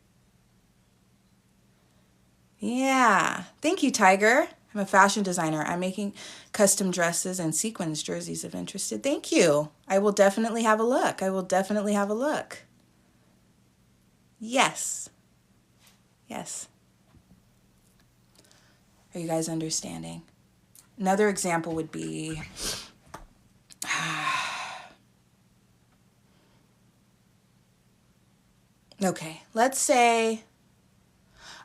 Yeah. Thank you, Tiger. I'm a fashion designer. I'm making custom dresses and sequins jerseys if interested. Thank you. I will definitely have a look. I will definitely have a look. Yes. Yes. Are you guys understanding? Another example would be Okay, let's say,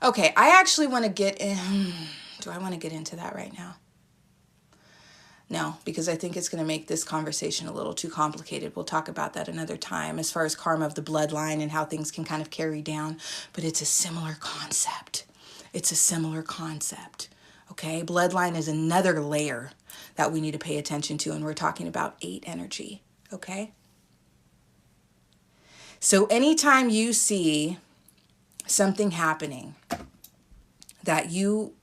okay, I actually want to get in, do I want to get into that right now? No, because I think it's going to make this conversation a little too complicated. We'll talk about that another time as far as karma of the bloodline and how things can kind of carry down. But it's a similar concept. It's a similar concept. Okay, bloodline is another layer that we need to pay attention to. And we're talking about 8 energy. Okay. So anytime you see something happening that you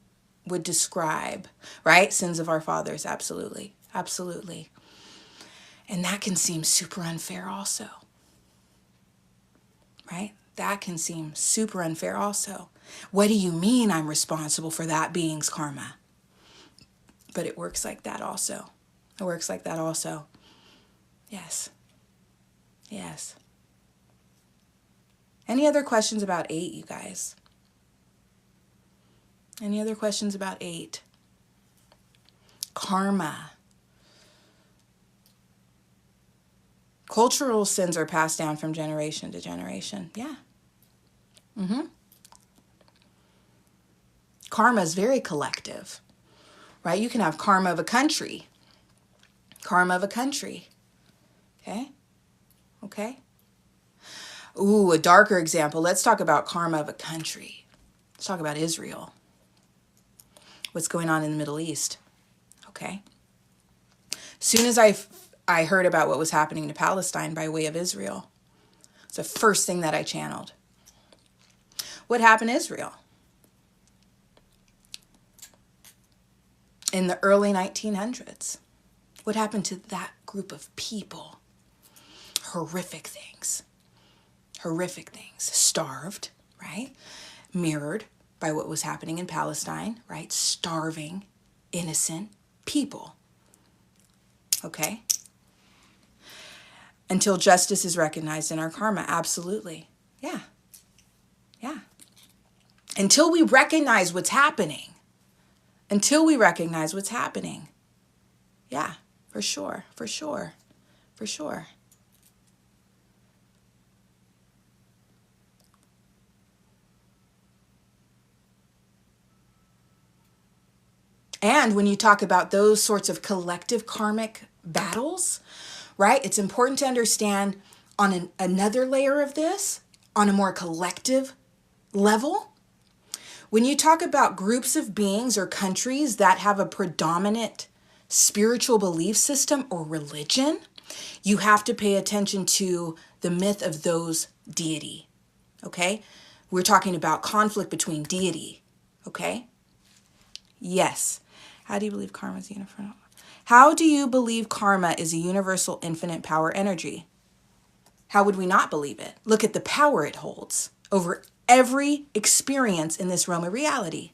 would describe, right? Sins of our fathers, absolutely, absolutely. And that can seem super unfair also, right? That can seem super unfair also. What do you mean I'm responsible for that being's karma? But it works like that also. It works like that also. Yes. Yes. Any other questions about 8, you guys? Any other questions about 8? Karma. Cultural sins are passed down from generation to generation. Yeah. Karma is very collective, right? You can have karma of a country. Karma of a country. Okay? Okay? Ooh, a darker example. Let's talk about karma of a country. Let's talk about Israel. What's going on in the Middle East. Okay? Soon as I heard about what was happening to Palestine by way of Israel, it's the first thing that I channeled. What happened to Israel? In the early 1900s. What happened to that group of people? Horrific things. Horrific things. Starved, right? Mirrored by what was happening in Palestine, right? Starving, innocent people. Okay? Until justice is recognized in our karma. Absolutely. Yeah. Yeah. Until we recognize what's happening. Until we recognize what's happening. Yeah, for sure. For sure. For sure. And when you talk about those sorts of collective karmic battles, right, it's important to understand on another layer of this, on a more collective level, when you talk about groups of beings or countries that have a predominant spiritual belief system or religion, you have to pay attention to the myth of those deity, okay? We're talking about conflict between deity, okay? Yes. How do you believe karma is universal? How do you believe karma is a universal infinite power energy? How would we not believe it? Look at the power it holds over every experience in this realm of reality.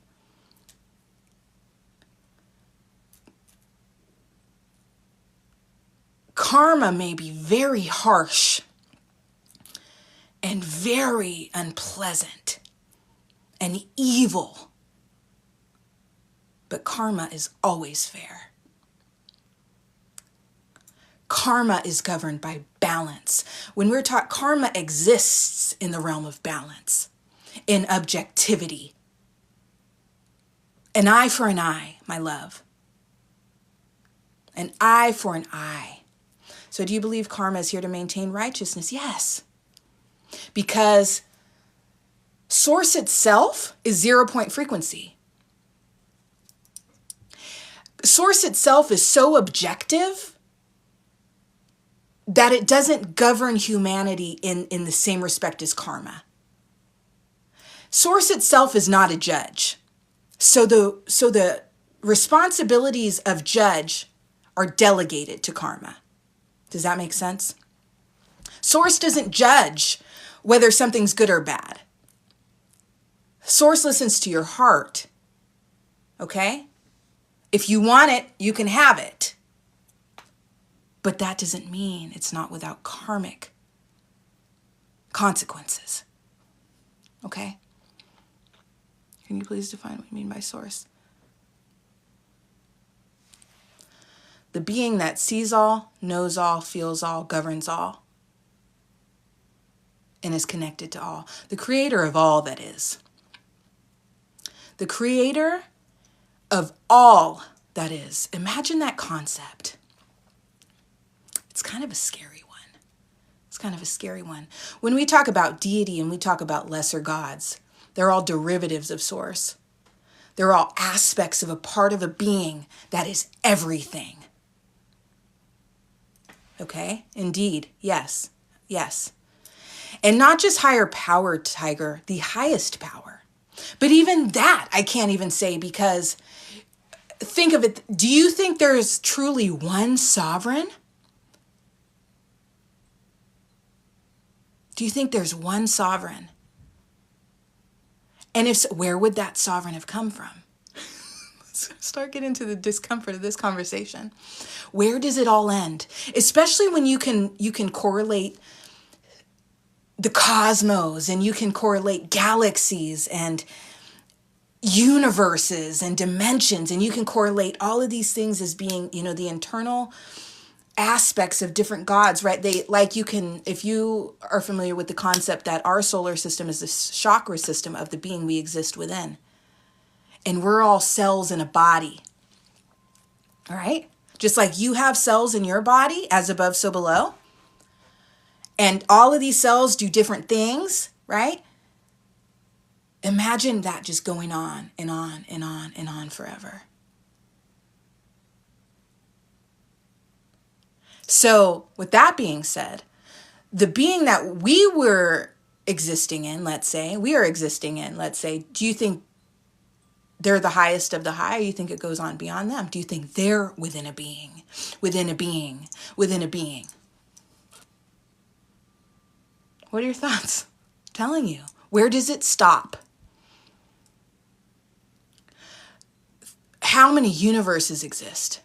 Karma may be very harsh and very unpleasant and evil, but karma is always fair. Karma is governed by balance. When we're taught, karma exists in the realm of balance, in objectivity. An eye for an eye, my love. An eye for an eye. So do you believe karma is here to maintain righteousness? Yes. Because source itself is 0-point frequency. Source itself is so objective that it doesn't govern humanity in the same respect as karma. Source itself is not a judge. So the responsibilities of judge are delegated to karma. Does that make sense? Source doesn't judge whether something's good or bad. Source listens to your heart. Okay? If you want it, you can have it. But that doesn't mean it's not without karmic consequences. Okay? Can you please define what you mean by source? The being that sees all, knows all, feels all, governs all. and is connected to all. The creator of all that is. The creator of all that is. Imagine that concept. It's kind of a scary one. It's kind of a scary one. When we talk about deity and we talk about lesser gods, they're all derivatives of source. They're all aspects of a part of a being that is everything. Okay? Indeed. Yes. Yes. And not just higher power, Tiger, the highest power. But even that I can't even say, because think of it. Do you think there's truly one sovereign? Do you think there's one sovereign? And if so, where would that sovereign have come from? Let's start getting into the discomfort of this conversation. Where does it all end? Especially when you can correlate the cosmos, and you can correlate galaxies and universes and dimensions, and you can correlate all of these things as being, the internal aspects of different gods, right? If you are familiar with the concept that our solar system is the chakra system of the being we exist within, and we're all cells in a body, all right? Just like you have cells in your body, as above, so below, and all of these cells do different things, right? Imagine that just going on and on and on and on forever. So with that being said, the being that we were existing in, let's say, do you think they're the highest of the high, or you think it goes on beyond them? Do you think they're within a being, within a being, within a being? What are your thoughts? I'm telling you, where does it stop? How many universes exist?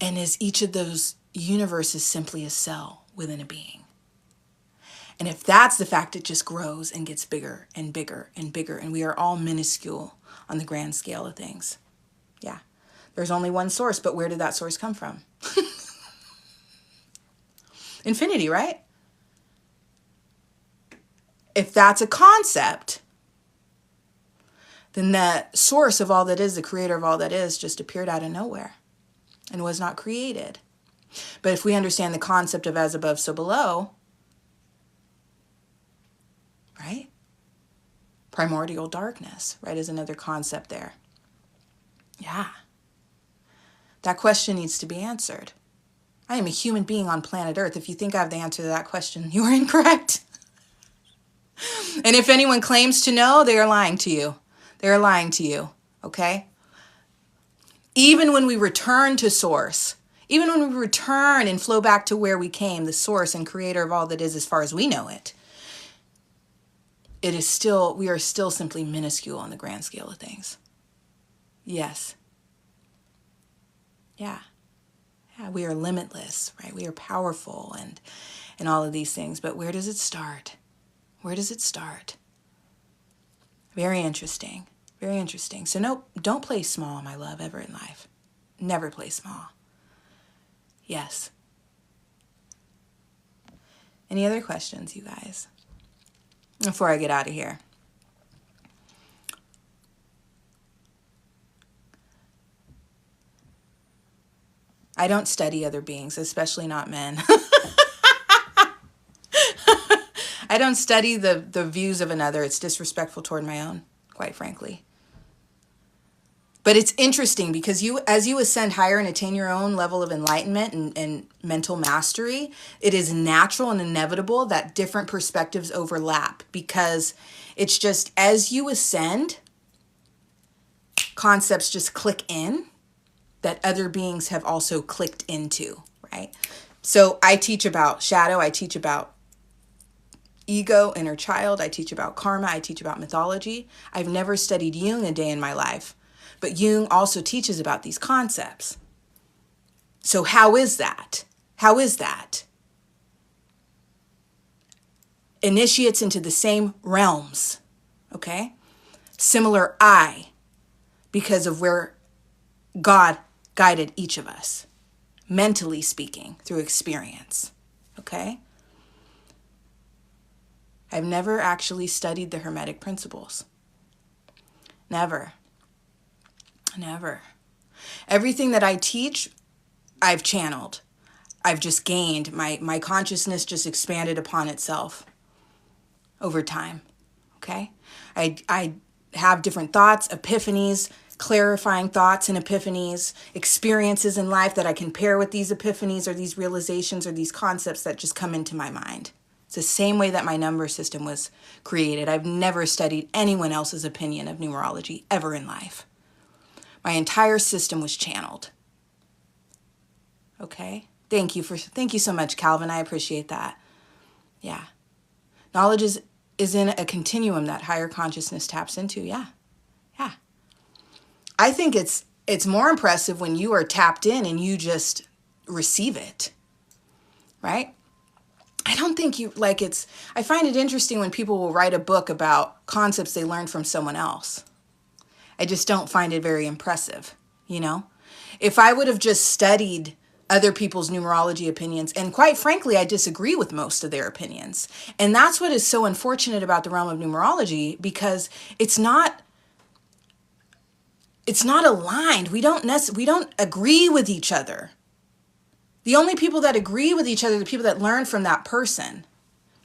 And is each of those universes simply a cell within a being? And if that's the fact, it just grows and gets bigger and bigger and bigger, and we are all minuscule on the grand scale of things. Yeah, there's only one source, but where did that source come from? Infinity, right? If that's a concept, then the source of all that is, the creator of all that is, just appeared out of nowhere and was not created. But if we understand the concept of as above, so below, right? Primordial darkness, right, is another concept there. Yeah. That question needs to be answered. I am a human being on planet Earth. If you think I have the answer to that question, you are incorrect. And if anyone claims to know, they are lying to you. They are lying to you, okay? Even when we return to source, even when we return and flow back to where we came, the source and creator of all that is, as far as we know it, we are still simply minuscule on the grand scale of things. Yes. Yeah. Yeah, we are limitless, right? We are powerful and all of these things. But where does it start? Where does it start? Very interesting. Very interesting. So no, don't play small, my love, ever in life. Never play small. Yes. Any other questions, you guys? Before I get out of here. I don't study other beings, especially not men. I don't study the views of another. It's disrespectful toward my own, quite frankly. But it's interesting because as you ascend higher and attain your own level of enlightenment and mental mastery, it is natural and inevitable that different perspectives overlap, because it's just as you ascend, concepts just click in that other beings have also clicked into, right? So I teach about shadow, I teach about ego, inner child, I teach about karma, I teach about mythology. I've never studied Jung a day in my life, but Jung also teaches about these concepts. So how is that? How is that? Initiates into the same realms, okay? Similar eye, because of where God guided each of us. mentally speaking, through experience. Okay? I've never actually studied the Hermetic principles. Never. Never. Everything that I teach, I've channeled. I've just gained. My consciousness just expanded upon itself over time. Okay? I have different thoughts, epiphanies, clarifying thoughts and epiphanies, experiences in life that I can pair with these epiphanies or these realizations or these concepts that just come into my mind. It's the same way that my number system was created. I've never studied anyone else's opinion of numerology ever in life. My entire system was channeled. Okay? Thank you so much, Calvin. I appreciate that. Yeah. Knowledge is in a continuum that higher consciousness taps into. Yeah. Yeah. I think it's more impressive when you are tapped in and you just receive it. Right? I don't think I find it interesting when people will write a book about concepts they learned from someone else. I just don't find it very impressive, you know? If I would have just studied other people's numerology opinions, and quite frankly, I disagree with most of their opinions. And that's what is so unfortunate about the realm of numerology, because it's not aligned. We don't agree with each other. The only people that agree with each other are the people that learn from that person.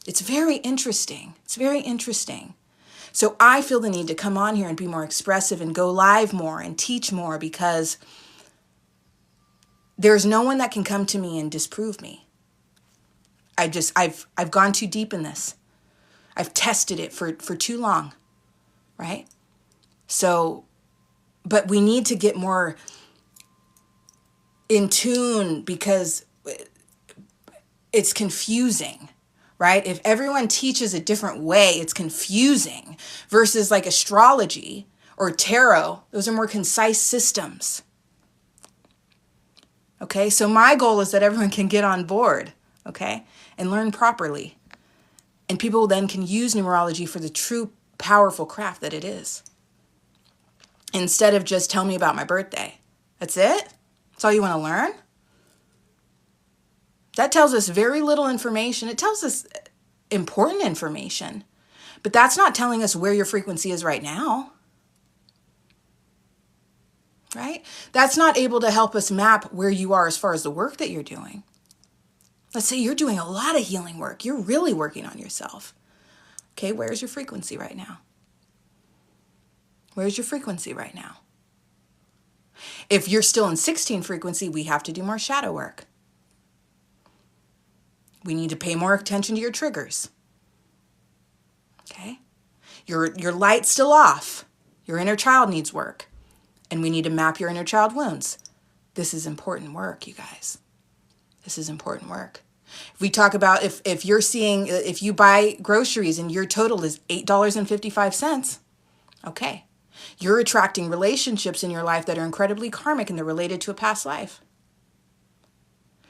It's very interesting. It's very interesting. So I feel the need to come on here and be more expressive and go live more and teach more, because there's no one that can come to me and disprove me. I've gone too deep in this. I've tested it for too long, right? So, but we need to get more in tune, because it's confusing. Right? If everyone teaches a different way, it's confusing, versus like astrology or tarot. Those are more concise systems. Okay? So my goal is that everyone can get on board, okay? And learn properly. And people then can use numerology for the true powerful craft that it is. Instead of just tell me about my birthday. That's it? That's all you want to learn? That tells us very little information. It tells us important information, but that's not telling us where your frequency is right now, right? That's not able to help us map where you are as far as the work that you're doing. Let's say you're doing a lot of healing work. You're really working on yourself. Okay, where's your frequency right now? Where's your frequency right now? If you're still in 16 frequency, we have to do more shadow work. We need to pay more attention to your triggers. Okay? Your light's still off. Your inner child needs work. And we need to map your inner child wounds. This is important work, you guys. This is important work. If we talk about if you buy groceries and your total is $8.55, okay. You're attracting relationships in your life that are incredibly karmic and they're related to a past life.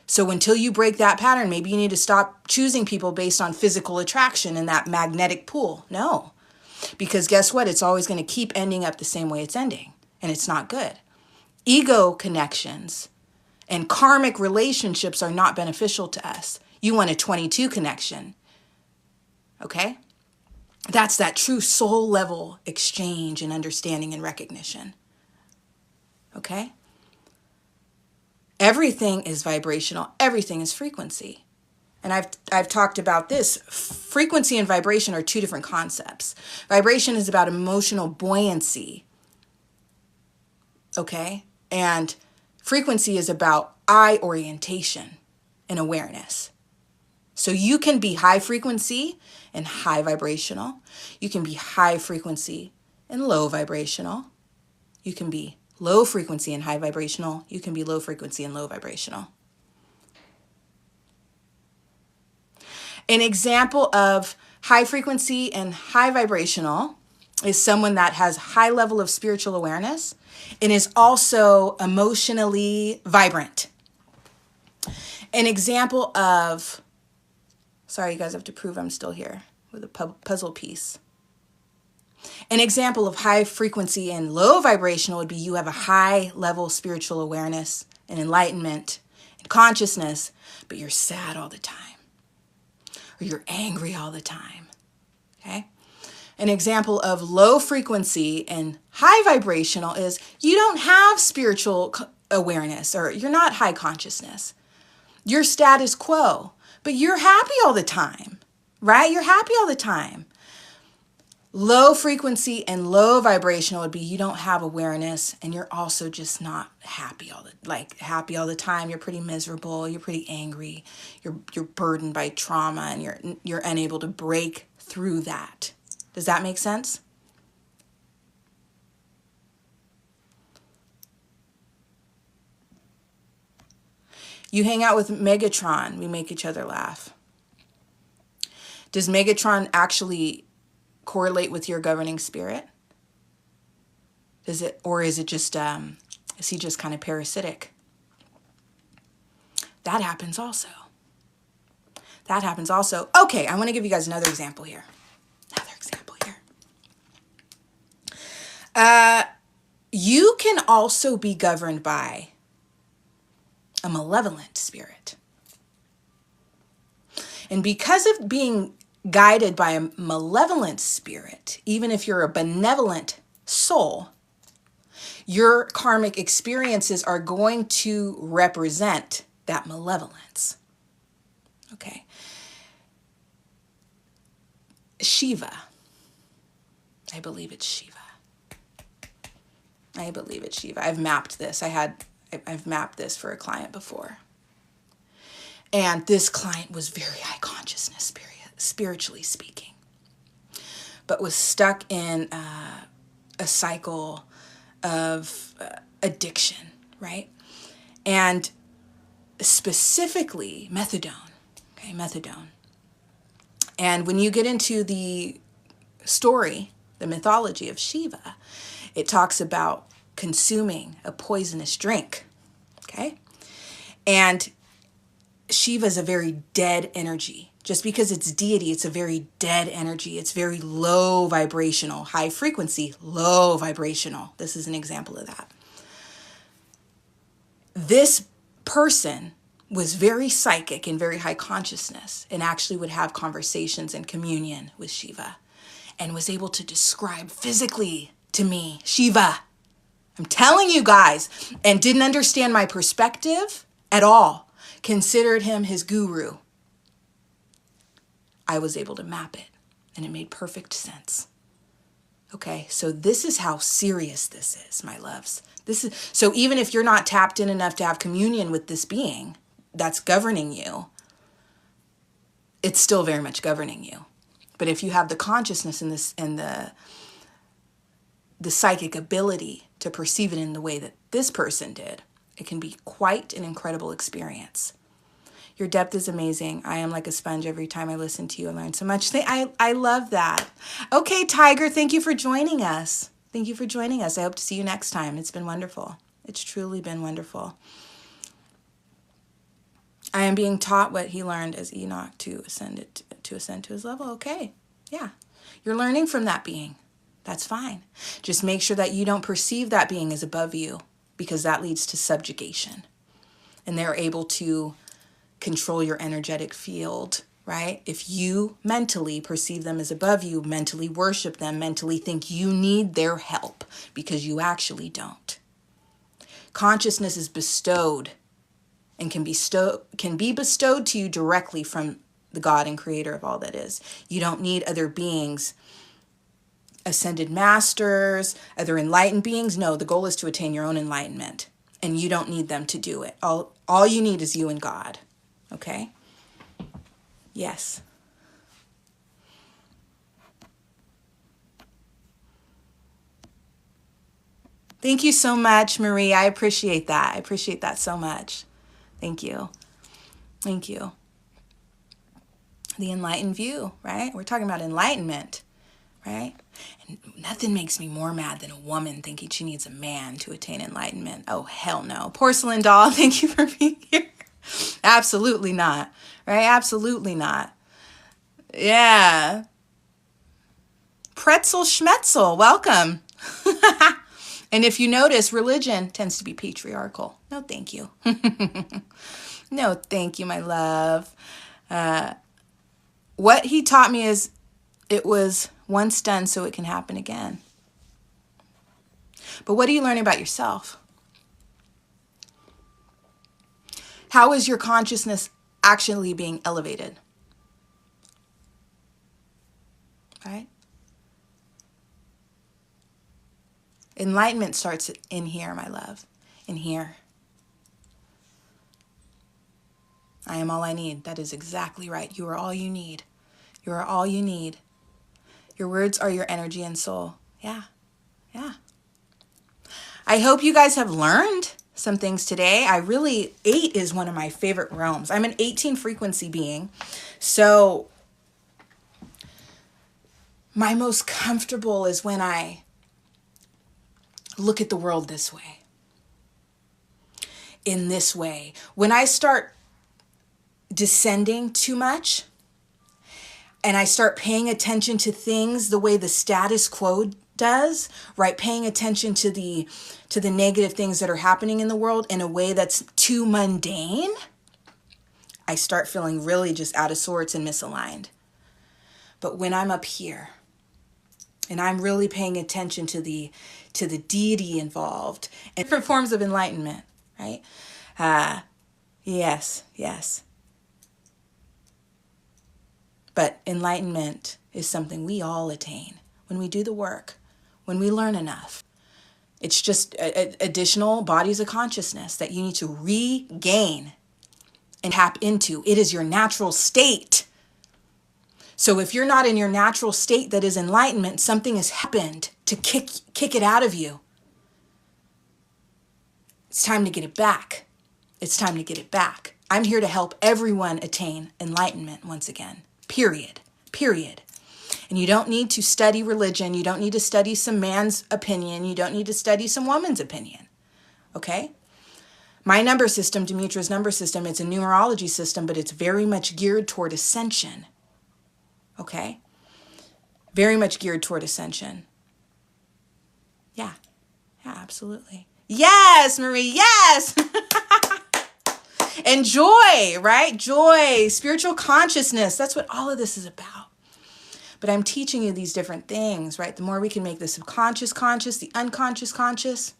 So until you break that pattern, maybe you need to stop choosing people based on physical attraction and that magnetic pull. No, because guess what? It's always going to keep ending up the same way it's ending, and it's not good. Ego connections and karmic relationships are not beneficial to us. You want a 22 connection, okay? That's that true soul level exchange and understanding and recognition, okay? Everything is vibrational. Everything is frequency. And I've talked about this. Frequency and vibration are two different concepts. Vibration is about emotional buoyancy. Okay? And frequency is about eye orientation and awareness. So you can be high frequency and high vibrational. You can be high frequency and low vibrational. You can be low frequency and high vibrational. You can be low frequency and low vibrational. An example of high frequency and high vibrational is someone that has high level of spiritual awareness and is also emotionally vibrant. An example of, sorry, you guys have to prove I'm still here with a puzzle piece. An example of high frequency and low vibrational would be you have a high level spiritual awareness and enlightenment consciousness, but you're sad all the time, or you're angry all the time, okay? An example of low frequency and high vibrational is you don't have spiritual awareness, or you're not high consciousness. You're status quo, but you're happy all the time, right? You're happy all the time. Low frequency and low vibrational would be you don't have awareness, and you're also just not happy happy all the time. You're pretty miserable. You're pretty angry. You're burdened by trauma, and you're unable to break through that. Does that make sense? You hang out with Megatron. We make each other laugh. Does Megatron actually correlate with your governing spirit? Is it, or is it just, is he just kind of parasitic? That happens also. That happens also. Okay, I want to give you guys another example here. You can also be governed by a malevolent spirit. And because of being guided by a malevolent spirit, even if you're a benevolent soul, your karmic experiences are going to represent that malevolence. Okay. Shiva. I believe it's Shiva. I believe it's Shiva. I've mapped this. I've mapped this for a client before. And this client was very high consciousness, spiritually speaking, but was stuck in a cycle of addiction, right? And specifically methadone, okay, methadone. And when you get into the story, the mythology of Shiva, it talks about consuming a poisonous drink, okay? And Shiva is a very dead energy. Just because it's deity, it's a very dead energy. It's very low vibrational, high frequency, low vibrational. This is an example of that. This person was very psychic and very high consciousness, and actually would have conversations and communion with Shiva, and was able to describe physically to me, Shiva. I'm telling you guys, and didn't understand my perspective at all. Considered him his guru. I was able to map it, and it made perfect sense. Okay, so this is how serious this is, my loves. So even if you're not tapped in enough to have communion with this being that's governing you, it's still very much governing you. But if you have the consciousness and the psychic ability to perceive it in the way that this person did, it can be quite an incredible experience. Your depth is amazing. I am like a sponge every time I listen to you and learn so much. I love that. Okay, Tiger, thank you for joining us. Thank you for joining us. I hope to see you next time. It's been wonderful. It's truly been wonderful. I am being taught what he learned as Enoch to ascend to his level. Okay, yeah. You're learning from that being. That's fine. Just make sure that you don't perceive that being as above you, because that leads to subjugation. And they're able to control your energetic field, right? If you mentally perceive them as above you, mentally worship them, mentally think you need their help, because you actually don't. Consciousness is bestowed and can be bestowed to you directly from the God and creator of all that is. You don't need other beings, ascended masters, other enlightened beings. No, the goal is to attain your own enlightenment, and you don't need them to do it. All you need is you and God. Okay? Yes. Thank you so much, Marie. I appreciate that. I appreciate that so much. Thank you. Thank you. The enlightened view, right? We're talking about enlightenment, right? And nothing makes me more mad than a woman thinking she needs a man to attain enlightenment. Oh, hell no. Porcelain doll, thank you for being here. Absolutely not, right? Absolutely not. Yeah. Pretzel Schmetzel, welcome. And if you notice, religion tends to be patriarchal. No, thank you. No, thank you, my love. What he taught me is it was once done so it can happen again. But what are you learning about yourself? How is your consciousness actually being elevated? Right? Enlightenment starts in here, my love. In here. I am all I need. That is exactly right. You are all you need. You are all you need. Your words are your energy and soul. Yeah. Yeah. I hope you guys have learned some things today. 8 is one of my favorite realms. I'm an 18 frequency being. So my most comfortable is when I look at the world this way. In this way. When I start descending too much and I start paying attention to things the way the status quo does, right? Paying attention to the negative things that are happening in the world in a way that's too mundane, I start feeling really just out of sorts and misaligned. But when I'm up here and I'm really paying attention to the deity involved and different forms of enlightenment, right? Yes. But enlightenment is something we all attain when we do the work, when we learn enough. It's just additional bodies of consciousness that you need to regain and tap into. It is your natural state. So if you're not in your natural state that is enlightenment, something has happened to kick it out of you. It's time to get it back. It's time to get it back. I'm here to help everyone attain enlightenment once again. Period. And you don't need to study religion. You don't need to study some man's opinion. You don't need to study some woman's opinion. Okay? My number system, Demitra's number system, it's a numerology system, but it's very much geared toward ascension. Okay? Very much geared toward ascension. Yeah, absolutely. Yes, Marie, yes! And joy, right? Joy, spiritual consciousness. That's what all of this is about. But I'm teaching you these different things, right? The more we can make the subconscious conscious, the unconscious conscious.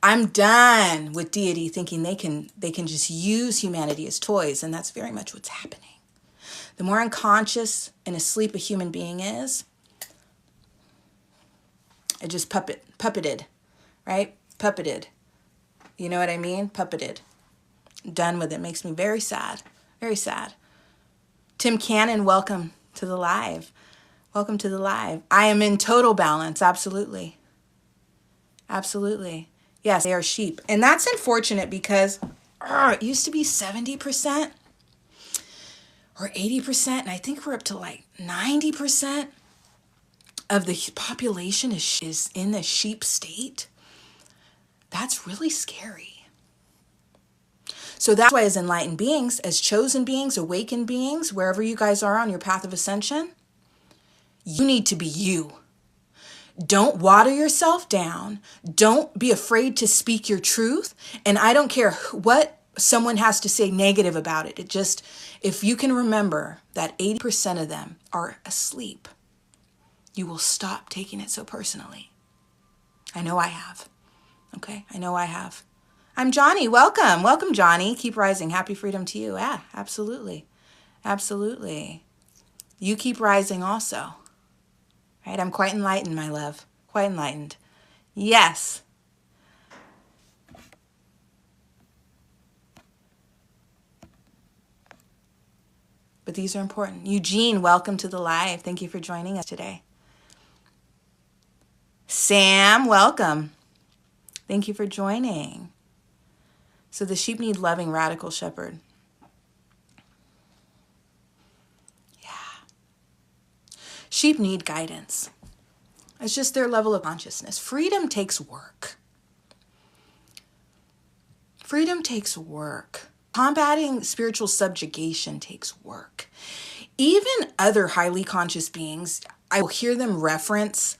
I'm done with deity thinking they can just use humanity as toys, and that's very much what's happening. The more unconscious and asleep a human being is, it just puppeted, right? Puppeted. You know what I mean? Puppeted. Done with it. Makes me very sad. Very sad. Tim Cannon, welcome to the live. Welcome to the live. I am in total balance. Absolutely. Absolutely. Yes, they are sheep. And that's unfortunate because it used to be 70% or 80%. And I think we're up to like 90% of the population is in the sheep state. That's really scary. So that's why as enlightened beings, as chosen beings, awakened beings, wherever you guys are on your path of ascension, you need to be you. Don't water yourself down. Don't be afraid to speak your truth. And I don't care what someone has to say negative about it. If you can remember that 80% of them are asleep, you will stop taking it so personally. I know I have. Okay, I know I have. I'm Johnny. Welcome. Welcome, Johnny. Keep rising. Happy freedom to you. Yeah, absolutely. Absolutely. You keep rising also. Right? I'm quite enlightened, my love. Quite enlightened. Yes. But these are important. Eugene, welcome to the live. Thank you for joining us today. Sam, welcome. Thank you for joining. So the sheep need loving, radical shepherd. Yeah. Sheep need guidance. It's just their level of consciousness. Freedom takes work. Freedom takes work. Combating spiritual subjugation takes work. Even other highly conscious beings, I will hear them reference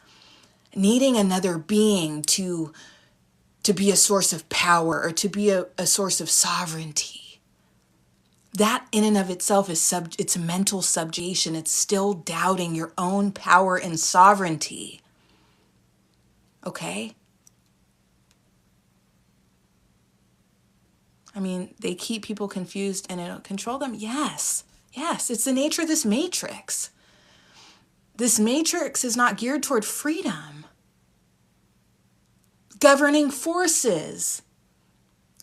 needing another being to to be a source of power or to be a source of sovereignty. That in and of itself is it's mental subjugation. It's still doubting your own power and sovereignty. Okay? I mean, they keep people confused and it'll control them. Yes. Yes, it's the nature of this matrix. This matrix is not geared toward freedom. Governing forces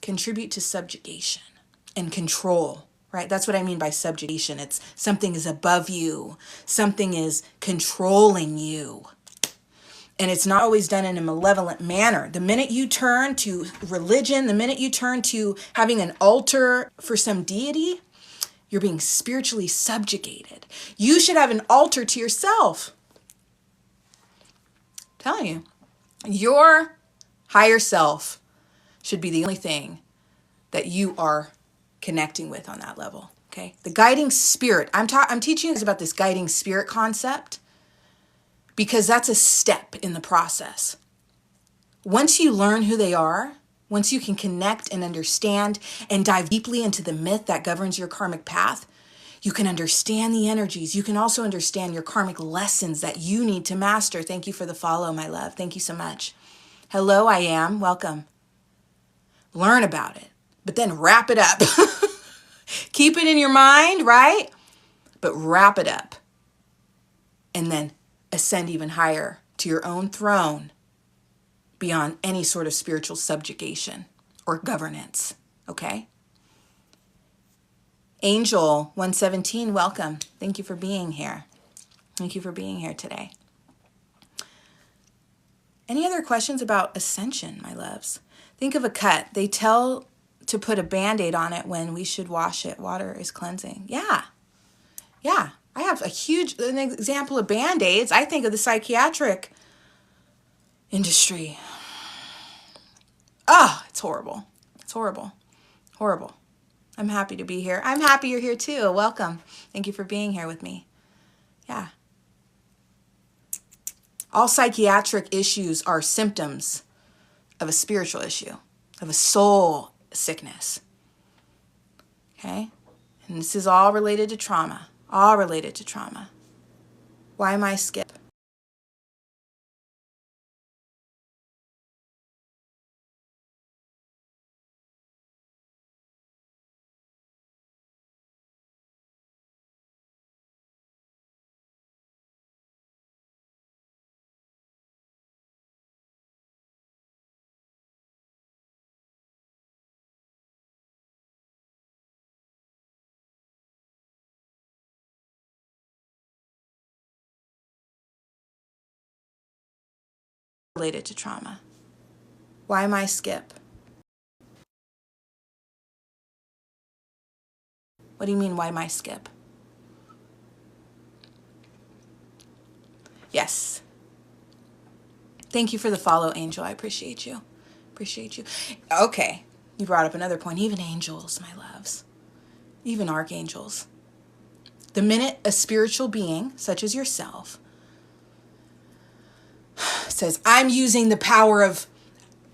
contribute to subjugation and control, right? That's what I mean by subjugation. It's something is above you. Something is controlling you. And it's not always done in a malevolent manner. The minute you turn to religion, the minute you turn to having an altar for some deity, you're being spiritually subjugated. You should have an altar to yourself. I'm telling you, your higher self should be the only thing that you are connecting with on that level. Okay, the guiding spirit. I'm teaching you about this guiding spirit concept because that's a step in the process. Once you learn who they are, once you can connect and understand and dive deeply into the myth that governs your karmic path, you can understand the energies. You can also understand your karmic lessons that you need to master. Thank you for the follow, my love. Thank you so much. Hello, I am. Welcome. Learn about it, but then wrap it up. Keep it in your mind, right? But wrap it up. And then ascend even higher to your own throne beyond any sort of spiritual subjugation or governance, okay? Angel 117, welcome. Thank you for being here. Thank you for being here today. Any other questions about ascension, my loves? Think of a cut. They tell to put a Band-Aid on it when we should wash it. Water is cleansing. Yeah. I have an example of Band-Aids. I think of the psychiatric industry. Oh, it's horrible. It's horrible. Horrible. I'm happy to be here. I'm happy you're here too. Welcome. Thank you for being here with me. Yeah. All psychiatric issues are symptoms of a spiritual issue, of a soul sickness. Okay? And this is all related to trauma. All related to trauma. Why am I skip? Related to trauma. Why am I skip? What do you mean, why am I skip? Yes. Thank you for the follow, Angel. I appreciate you. Appreciate you. Okay. You brought up another point. Even angels, my loves. Even archangels. The minute a spiritual being, such as yourself, says, I'm using the power of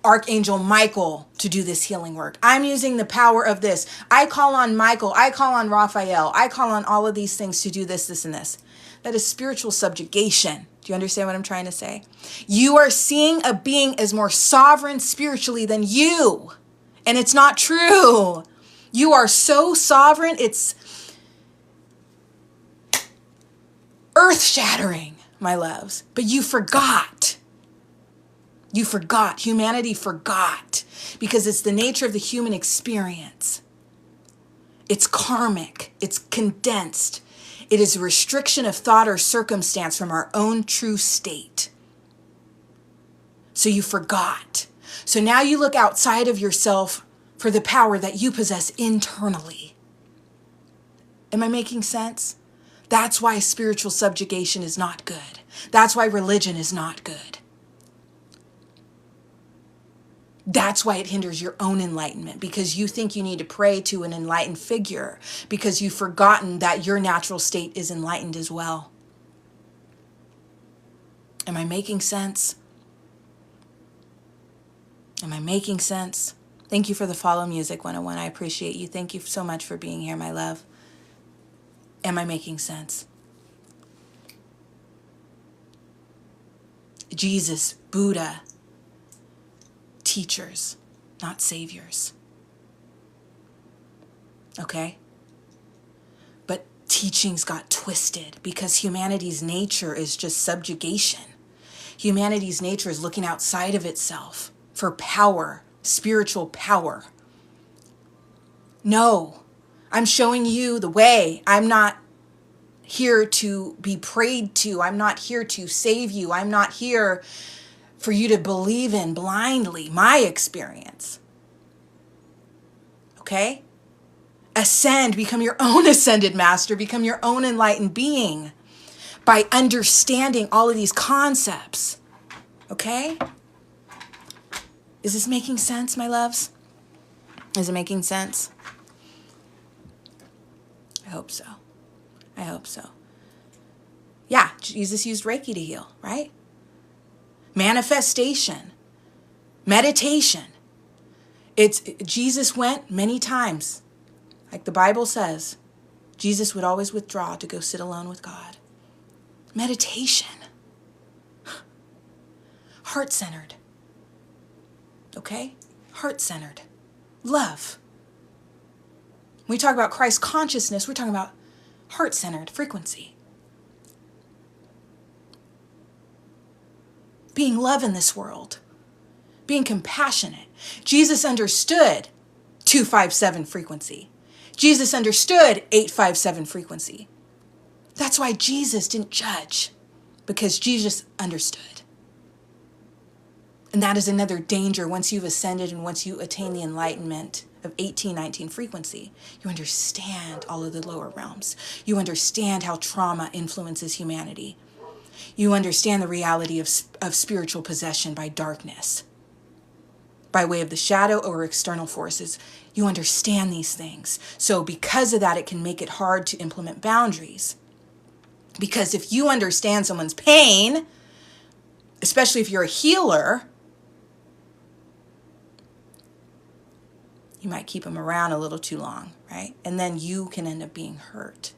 Archangel Michael to do this healing work. I'm using the power of this. I call on Michael. I call on Raphael. I call on all of these things to do this, this, and this. That is spiritual subjugation. Do you understand what I'm trying to say? You are seeing a being as more sovereign spiritually than you. And it's not true. You are so sovereign, it's earth-shattering, my loves. But you forgot. You forgot. Humanity forgot. Because it's the nature of the human experience. It's karmic. It's condensed. It is a restriction of thought or circumstance from our own true state. So you forgot. So now you look outside of yourself for the power that you possess internally. Am I making sense? That's why spiritual subjugation is not good. That's why religion is not good. That's why it hinders your own enlightenment, because you think you need to pray to an enlightened figure because you've forgotten that your natural state is enlightened as well. Am I making sense? Am I making sense? Thank you for the follow music 101. I appreciate you. Thank you so much for being here, my love. Am I making sense? Jesus, Buddha, teachers, not saviors. Okay? But teachings got twisted because humanity's nature is just subjugation. Humanity's nature is looking outside of itself for power, spiritual power. No, I'm showing you the way. I'm not here to be prayed to. I'm not here to save you. I'm not here for you to believe in blindly. My experience. Okay? Ascend, become your own ascended master, become your own enlightened being by understanding all of these concepts. Okay? Is this making sense, my loves? Is it making sense? I hope so. I hope so. Yeah, Jesus used Reiki to heal, right? Manifestation, meditation. Jesus went many times. Like the Bible says, Jesus would always withdraw to go sit alone with God. Meditation. Heart-centered. Okay? Heart-centered. Love. When we talk about Christ consciousness, we're talking about heart-centered frequency. Being love in this world. Being compassionate. Jesus understood 257 frequency. Jesus understood 857 frequency. That's why Jesus didn't judge, because Jesus understood. And that is another danger once you've ascended and once you attain the enlightenment of 1819 frequency. You understand all of the lower realms. You understand how trauma influences humanity. You understand the reality of spiritual possession by darkness, by way of the shadow or external forces. You understand these things. So because of that, it can make it hard to implement boundaries. Because if you understand someone's pain, especially if you're a healer, you might keep them around a little too long, right? And then you can end up being hurt.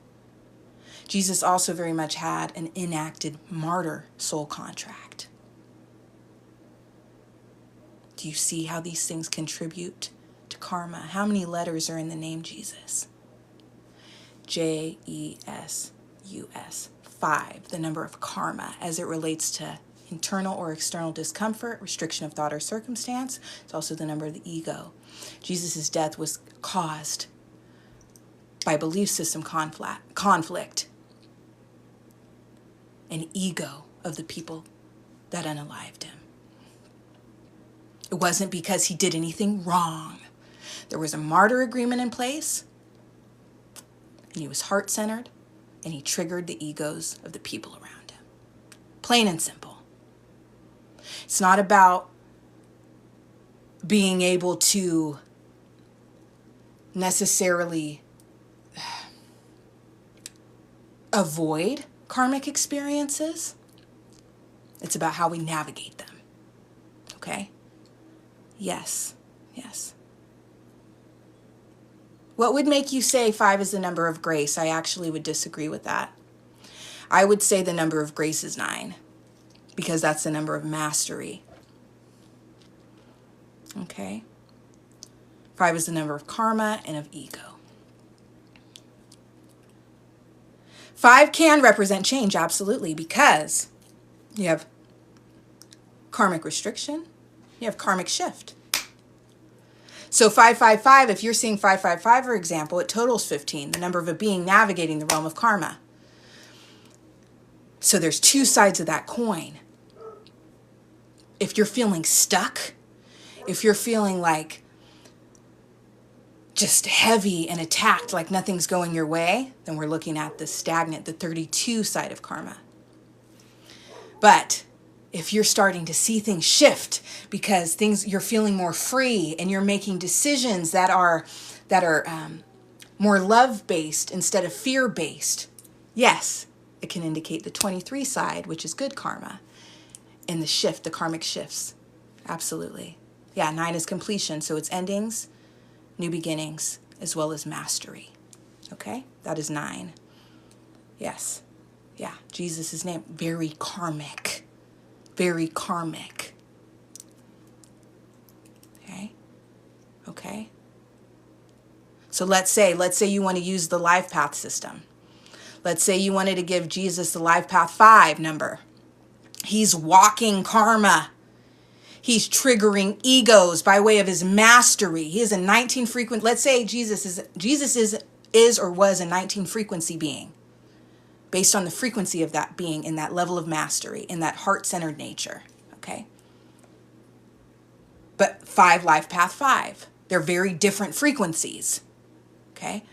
Jesus also very much had an enacted martyr soul contract. Do you see how these things contribute to karma? How many letters are in the name Jesus? J-E-S-U-S. 5, the number of karma, as it relates to internal or external discomfort, restriction of thought or circumstance. It's also the number of the ego. Jesus' death was caused by belief system conflict and ego of the people that unalived him. It wasn't because he did anything wrong. There was a martyr agreement in place, and he was heart-centered, and he triggered the egos of the people around him. Plain and simple. It's not about being able to necessarily avoid karmic experiences. It's about how we navigate them. Okay? Yes. Yes. What would make you say 5 is the number of grace? I actually would disagree with that. I would say the number of grace is 9, because that's the number of mastery. Okay? 5 is the number of karma and of ego. 5 can represent change, absolutely, because you have karmic restriction, you have karmic shift. So 555, if you're seeing 555, for example, it totals 15, the number of a being navigating the realm of karma. So there's 2 sides of that coin. If you're feeling stuck, if you're feeling like just heavy and attacked, like nothing's going your way, then we're looking at the stagnant, the 32 side of karma. But if you're starting to see things shift because you're feeling more free and you're making decisions that are more love-based instead of fear-based, yes, it can indicate the 23 side, which is good karma, and the shift, the karmic shifts. Absolutely. Yeah, 9 is completion. So it's endings, new beginnings, as well as mastery. Okay? That is 9. Yes. Yeah, Jesus' name. Very karmic. Very karmic. Okay? Okay? So let's say you want to use the life path system. Let's say you wanted to give Jesus the life path 5 number. He's walking karma. He's triggering egos by way of his mastery. He is a 19 frequent. Let's say Jesus is or was a 19 frequency being, based on the frequency of that being in that level of mastery, in that heart-centered nature. Okay? But 5 life path 5. They're very different frequencies. Okay?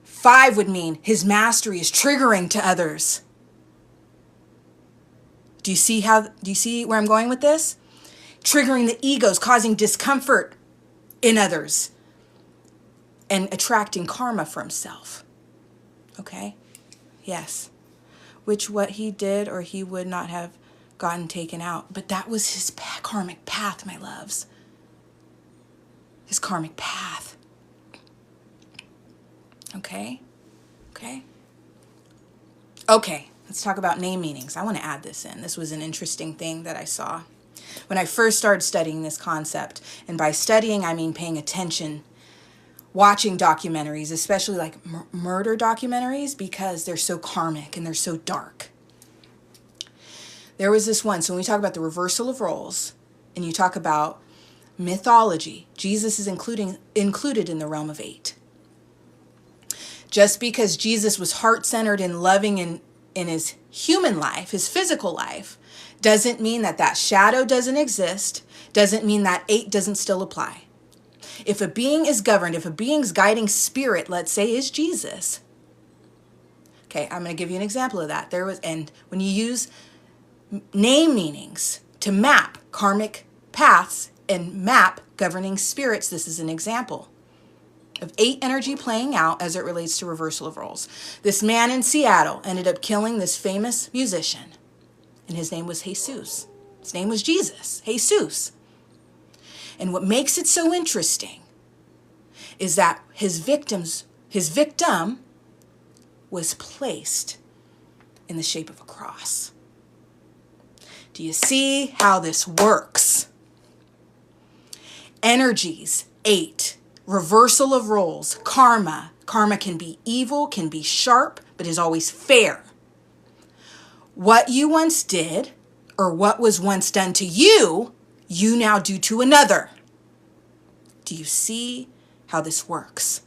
5 would mean his mastery is triggering to others. Do you see where I'm going with this? Triggering the egos, causing discomfort in others, and attracting karma for himself. Okay? Yes. Which what he did or he would not have gotten taken out. But that was his karmic path, my loves. His karmic path. Okay? Okay? Okay. Let's talk about name meanings. I want to add this in. This was an interesting thing that I saw when I first started studying this concept. And by studying, I mean paying attention, watching documentaries, especially like murder documentaries, because they're so karmic and they're so dark. There was this one. So when we talk about the reversal of roles and you talk about mythology, Jesus is included in the realm of 8. Just because Jesus was heart-centered and loving in his human life, his physical life, doesn't mean that shadow doesn't exist, doesn't mean that 8 doesn't still apply. If a being is governed, if a being's guiding spirit, let's say, is Jesus. Okay, I'm going to give you an example of that. And when you use name meanings to map karmic paths and map governing spirits, this is an example of 8 energy playing out as it relates to reversal of roles. This man in Seattle ended up killing this famous musician, and his name was Jesus. His name was Jesus, Jesus. And what makes it so interesting is that his victim was placed in the shape of a cross. Do you see how this works? Energies, 8. Reversal of roles, karma. Karma can be evil, can be sharp, but is always fair. What you once did, or what was once done to you, you now do to another. Do you see how this works?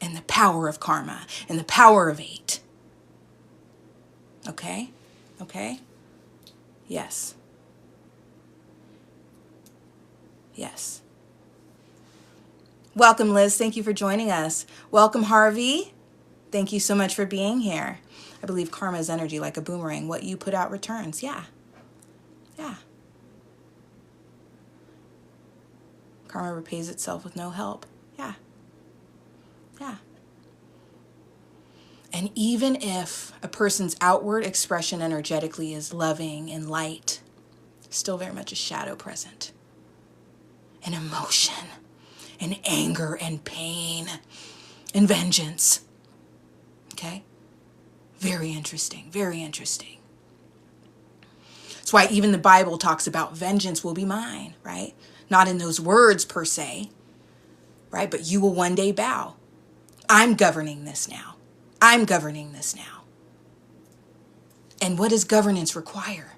And the power of karma, and the power of 8. Okay? Okay? Yes. Yes. Welcome, Liz. Thank you for joining us. Welcome, Harvey. Thank you so much for being here. I believe karma is energy like a boomerang. What you put out returns. Yeah. Yeah. Karma repays itself with no help. Yeah. Yeah. And even if a person's outward expression energetically is loving and light, still very much a shadow present. And emotion, and anger, and pain, and vengeance. Okay? Very interesting, very interesting. That's why even the Bible talks about vengeance will be mine, right? Not in those words per se, right? But you will one day bow. I'm governing this now. I'm governing this now. And what does governance require?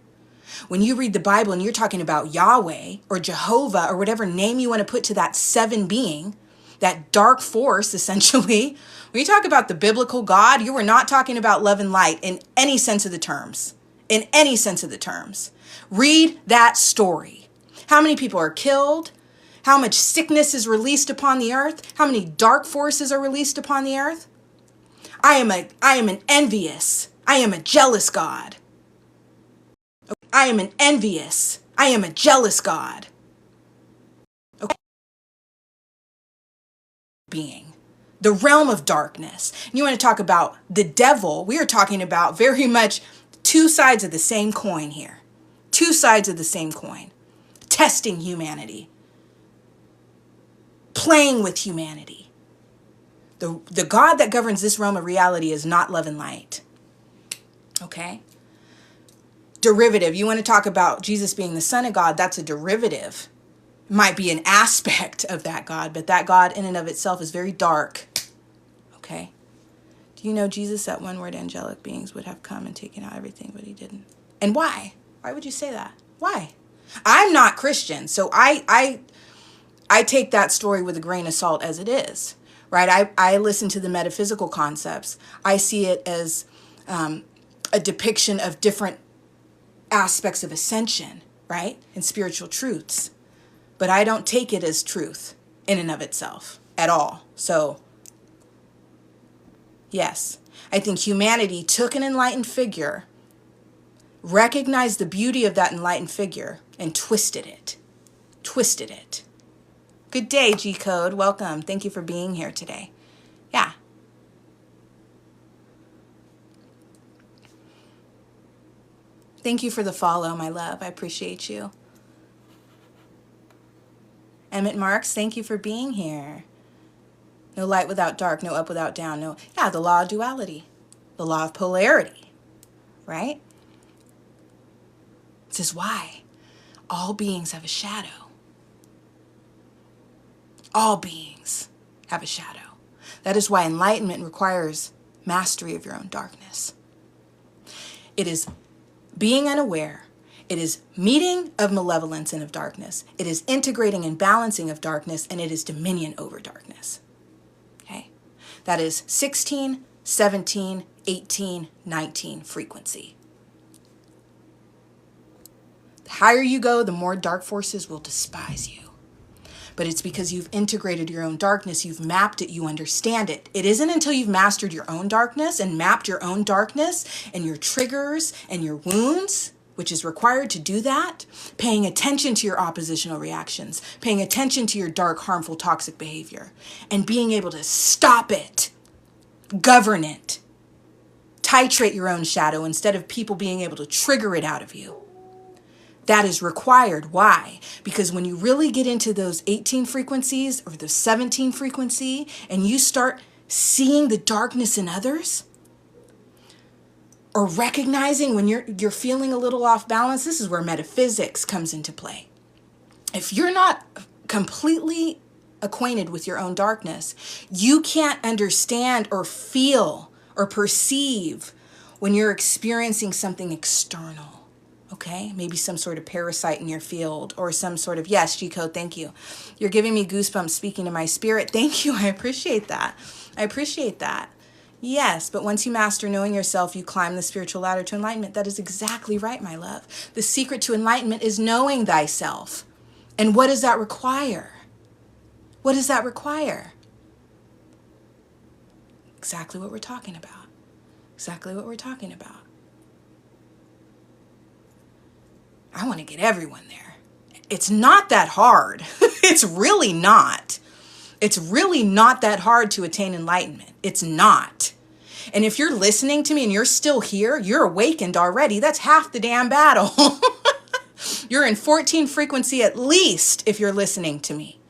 When you read the Bible and you're talking about Yahweh or Jehovah or whatever name you want to put to that 7 being, that dark force, essentially, when you talk about the biblical God, you are not talking about love and light in any sense of the terms. In any sense of the terms. Read that story. How many people are killed? How much sickness is released upon the earth? How many dark forces are released upon the earth? I am an envious, I am a jealous God. I am a jealous God. Okay. Being. The realm of darkness. And you want to talk about the devil, we are talking about very much 2 sides of the same coin here. Two sides of the same coin. Testing humanity. Playing with humanity. The God that governs this realm of reality is not love and light. Okay? Derivative. You want to talk about Jesus being the Son of God, that's a derivative. Might be an aspect of that God, but that God in and of itself is very dark. Okay? Do you know Jesus, that one word angelic beings would have come and taken out everything, but he didn't? And why? Why would you say that? Why? I'm not Christian, so I take that story with a grain of salt as it is, right? I listen to the metaphysical concepts. I see it as a depiction of different aspects of ascension, right? And spiritual truths. But I don't take it as truth in and of itself at all. So, yes, I think humanity took an enlightened figure, recognized the beauty of that enlightened figure, and twisted it. Twisted it. Good day, G-Code. Welcome. Thank you for being here today. Yeah. Thank you for the follow, my love. I appreciate you. Emmett Marks, thank you for being here. No light without dark, no up without down. No, yeah, the law of duality, the law of polarity, right? This is why all beings have a shadow. All beings have a shadow. That is why enlightenment requires mastery of your own darkness. It is being unaware. It is meeting of malevolence and of darkness. It is integrating and balancing of darkness, and it is dominion over darkness. Okay? That is 16, 17, 18, 19 frequency. The higher you go, the more dark forces will despise you. But it's because you've integrated your own darkness, you've mapped it, you understand it. It isn't until you've mastered your own darkness and mapped your own darkness and your triggers and your wounds, which is required to do that, paying attention to your oppositional reactions, paying attention to your dark, harmful, toxic behavior, and being able to stop it, govern it, titrate your own shadow instead of people being able to trigger it out of you. That is required. Why? Because when you really get into those 18 frequencies or the 17 frequency and you start seeing the darkness in others, or recognizing when you're feeling a little off balance, this is where metaphysics comes into play. If you're not completely acquainted with your own darkness, you can't understand or feel or perceive when you're experiencing something external, okay? Maybe some sort of parasite in your field or some sort of, yes, G-Code, thank you. You're giving me goosebumps speaking to my spirit. Thank you, I appreciate that. I appreciate that. Yes, but once you master knowing yourself, you climb the spiritual ladder to enlightenment. That is exactly right, my love. The secret to enlightenment is knowing thyself. And what does that require? What does that require? Exactly what we're talking about. Exactly what we're talking about. I want to get everyone there. It's not that hard. It's really not. It's really not that hard to attain enlightenment. It's not. And if you're listening to me and you're still here, you're awakened already. That's half the damn battle. You're in 14 frequency at least if you're listening to me.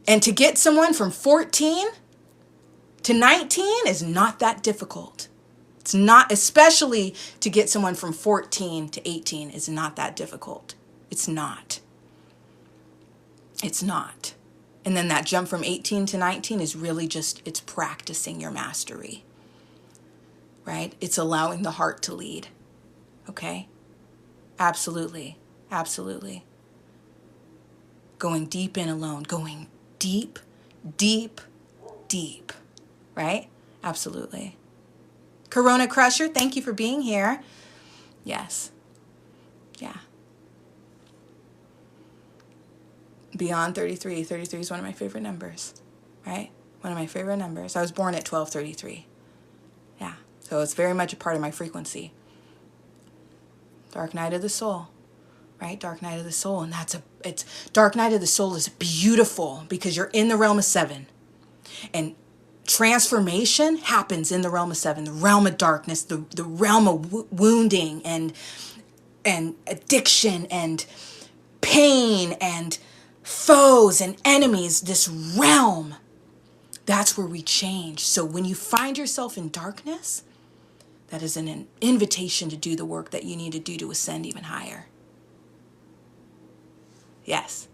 And to get someone from 14 to 19 is not that difficult. It's not, especially to get someone from 14 to 18 is not that difficult. It's not. It's not. And then that jump from 18 to 19 is really just, it's practicing your mastery, right? It's allowing the heart to lead, okay? Absolutely, absolutely. Going deep in alone, going deep, deep, deep, right? Absolutely. Corona Crusher, thank you for being here. Yes, yeah. Beyond 33. 33 is one of my favorite numbers, right? One of my favorite numbers. I was born at 1233. Yeah, so it's very much a part of my frequency. Dark night of the soul, right? Dark night of the soul. And dark night of the soul is beautiful because you're in the realm of 7. And transformation happens in the realm of 7, the realm of darkness, the realm of wounding and addiction and pain and foes and enemies, this realm. That's where we change. So when you find yourself in darkness, that is an invitation to do the work that you need to do to ascend even higher. Yes.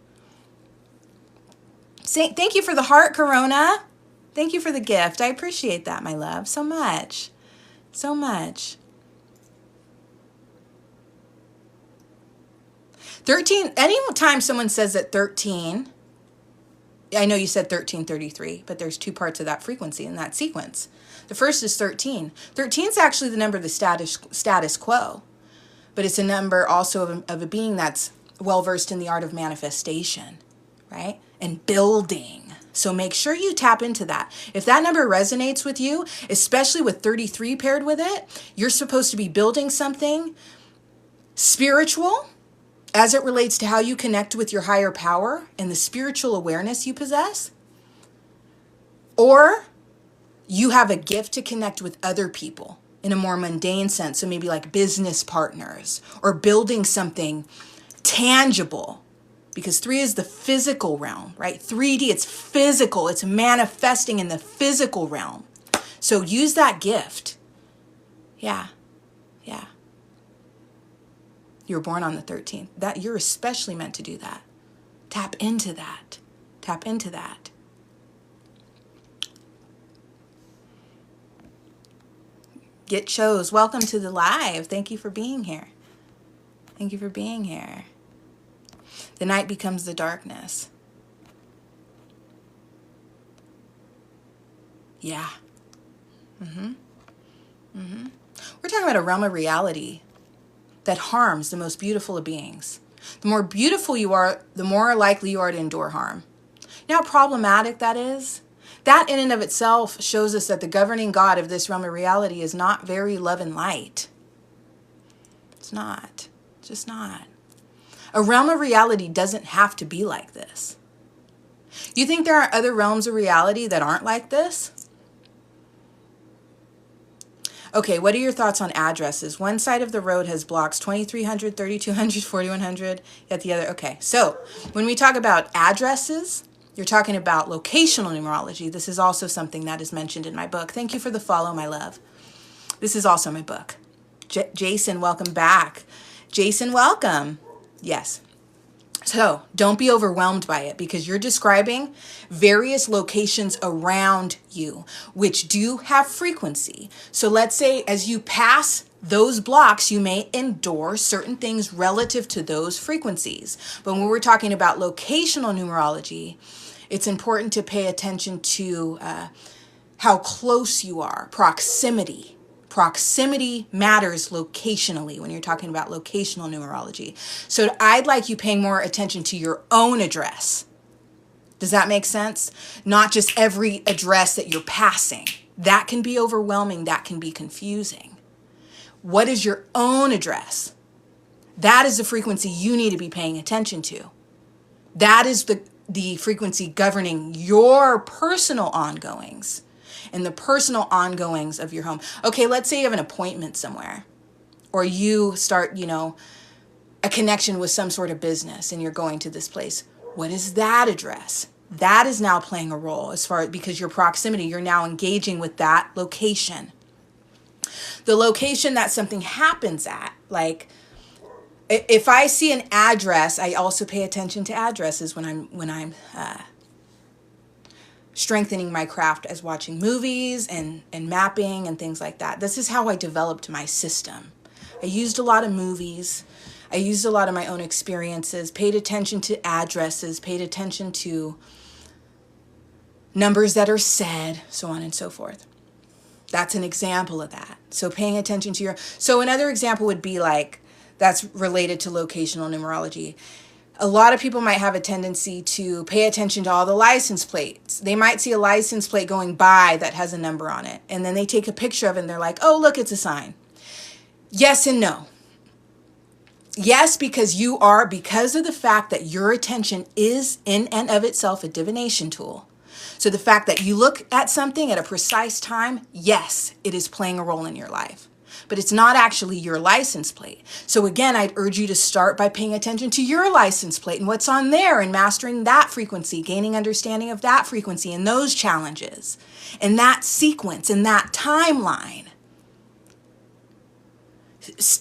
Thank you for the heart, Corona. Thank you for the gift. I appreciate that, my love, so much. So much. 13, anytime someone says that 13, I know you said 1333, but there's 2 parts of that frequency in that sequence. The first is 13. 13 is actually the number of the status quo, but it's a number also of a being that's well-versed in the art of manifestation, right? And building. So make sure you tap into that. If that number resonates with you, especially with 33 paired with it, you're supposed to be building something spiritual as it relates to how you connect with your higher power and the spiritual awareness you possess. Or you have a gift to connect with other people in a more mundane sense. So maybe like business partners or building something tangible. Because 3 is the physical realm, right? 3D, it's physical. It's manifesting in the physical realm. So use that gift. Yeah. You were born on the 13th. That you're especially meant to do that. Tap into that. Tap into that. Get shows. Welcome to the live. Thank you for being here. Thank you for being here. The night becomes the darkness. Yeah. We're talking about a realm of reality that harms the most beautiful of beings. The more beautiful you are, the more likely you are to endure harm. You know how problematic that is? That in and of itself shows us that the governing God of this realm of reality is not very love and light. It's not. It's just not. A realm of reality doesn't have to be like this. You think there are other realms of reality that aren't like this? Okay, what are your thoughts on addresses? One side of the road has blocks 2300, 3200, 4100, yet the other. Okay, so when we talk about addresses, you're talking about locational numerology. This is also something that is mentioned in my book. Thank you for the follow, my love. This is also my book. Jason, welcome back. Jason, welcome. Yes. So don't be overwhelmed by it because you're describing various locations around you, which do have frequency. So let's say as you pass those blocks, you may endure certain things relative to those frequencies. But when we're talking about locational numerology, it's important to pay attention to how close you are, proximity. Proximity matters locationally when you're talking about locational numerology. So I'd like you paying more attention to your own address. Does that make sense? Not just every address that you're passing. That can be overwhelming. That can be confusing. What is your own address? That is the frequency you need to be paying attention to. That is the frequency governing your personal ongoings and the personal ongoings of your home. Okay, let's say you have an appointment somewhere or you start, a connection with some sort of business and you're going to this place. What is that address? That is now playing a role because your proximity, you're now engaging with that location. The location that something happens at, like if I see an address, I also pay attention to addresses when I'm strengthening my craft as watching movies and mapping and things like that. This is how I developed my system. I used a lot of movies. I used a lot of my own experiences, paid attention to addresses, paid attention to numbers that are said, so on and so forth. That's an example of that. So paying attention to so another example would be like, that's related to locational numerology. A lot of people might have a tendency to pay attention to all the license plates. They might see a license plate going by that has a number on it. And then they take a picture of it and they're like, oh, look, it's a sign. Yes and no. Yes, because of the fact that your attention is in and of itself a divination tool. So the fact that you look at something at a precise time, yes, it is playing a role in your life. But it's not actually your license plate. So again, I'd urge you to start by paying attention to your license plate and what's on there and mastering that frequency, gaining understanding of that frequency and those challenges and that sequence and that timeline.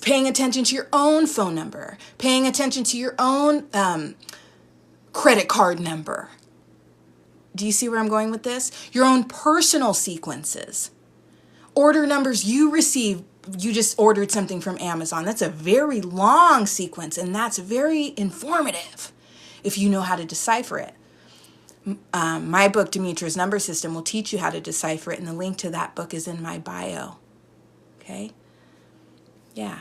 Paying attention to your own phone number, paying attention to your own credit card number. Do you see where I'm going with this? Your own personal sequences. Order numbers you receive. You just ordered something from Amazon. That's a very long sequence, and that's very informative if you know how to decipher it. My book, Demitra's Number System, will teach you how to decipher it, and the link to that book is in my bio. Okay? Yeah.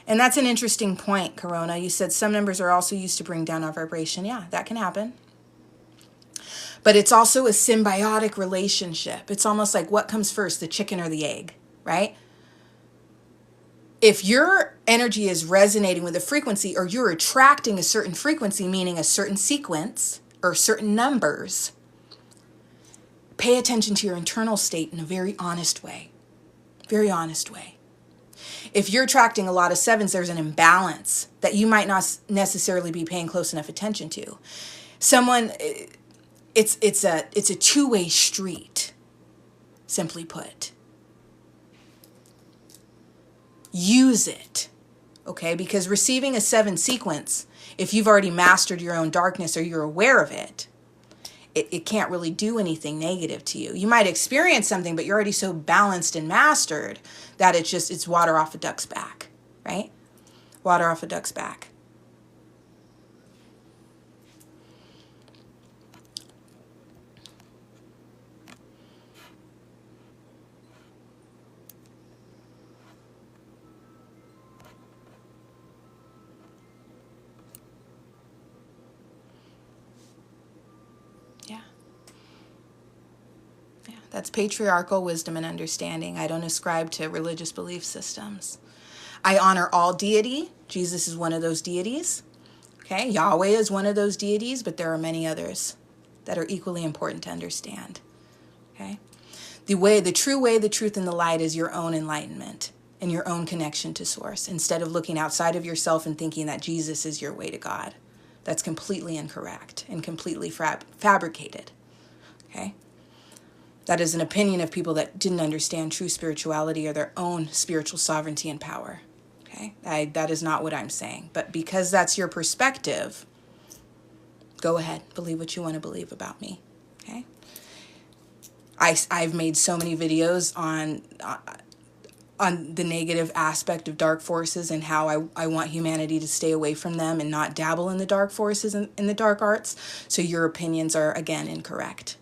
And that's an interesting point, Corona. You said some numbers are also used to bring down our vibration. Yeah, that can happen. But it's also a symbiotic relationship. It's almost like what comes first, the chicken or the egg, right? If your energy is resonating with a frequency or you're attracting a certain frequency, meaning a certain sequence or certain numbers, pay attention to your internal state in a very honest way. Very honest way. If you're attracting a lot of sevens, there's an imbalance that you might not necessarily be paying close enough attention to. It's a two-way street, simply put. Use it, okay? Because receiving a 7 sequence, if you've already mastered your own darkness or you're aware of it, it can't really do anything negative to you. You might experience something, but you're already so balanced and mastered that it's water off a duck's back, right? Water off a duck's back. That's patriarchal wisdom and understanding. I don't ascribe to religious belief systems. I honor all deity. Jesus is one of those deities. Okay, Yahweh is one of those deities, but there are many others that are equally important to understand. Okay, the true way, the truth, and the light is your own enlightenment and your own connection to source, instead of looking outside of yourself and thinking that Jesus is your way to God. That's completely incorrect and completely fabricated. Okay. That is an opinion of people that didn't understand true spirituality or their own spiritual sovereignty and power. Okay, that is not what I'm saying. But because that's your perspective, go ahead, believe what you want to believe about me. Okay, I've made so many videos on the negative aspect of dark forces and how I want humanity to stay away from them and not dabble in the dark forces and in the dark arts. So your opinions are, again, incorrect.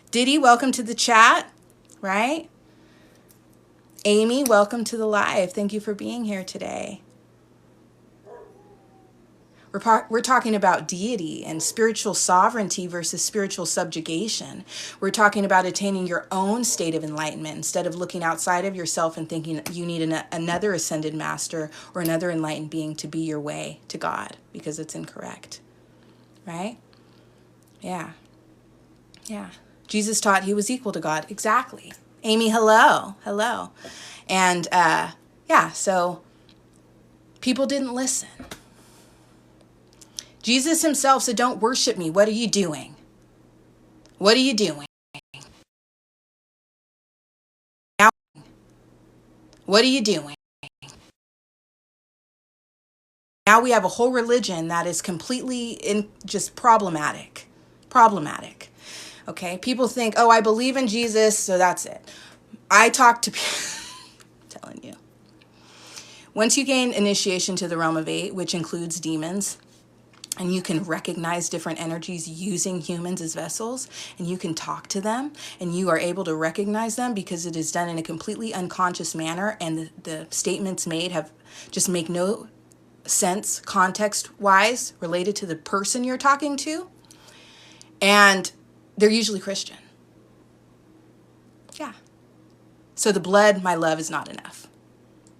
Diddy, welcome to the chat, right? Amy, welcome to the live. Thank you for being here today. We're talking about deity and spiritual sovereignty versus spiritual subjugation. We're talking about attaining your own state of enlightenment instead of looking outside of yourself and thinking you need another ascended master or another enlightened being to be your way to God, because it's incorrect, right? Yeah. Yeah. Jesus taught he was equal to God. Exactly. Amy, hello. Hello. And yeah, so people didn't listen. Jesus himself said, don't worship me. What are you doing? What are you doing? Now, what are you doing? Now we have a whole religion that is completely just problematic. Problematic. Okay, people think, oh, I believe in Jesus, so that's it. I talk to people, I'm telling you. Once you gain initiation to the realm of 8, which includes demons, and you can recognize different energies using humans as vessels, and you can talk to them, and you are able to recognize them because it is done in a completely unconscious manner, and the statements made just make no sense context-wise related to the person you're talking to. And they're usually Christian. Yeah. So the blood, my love, is not enough.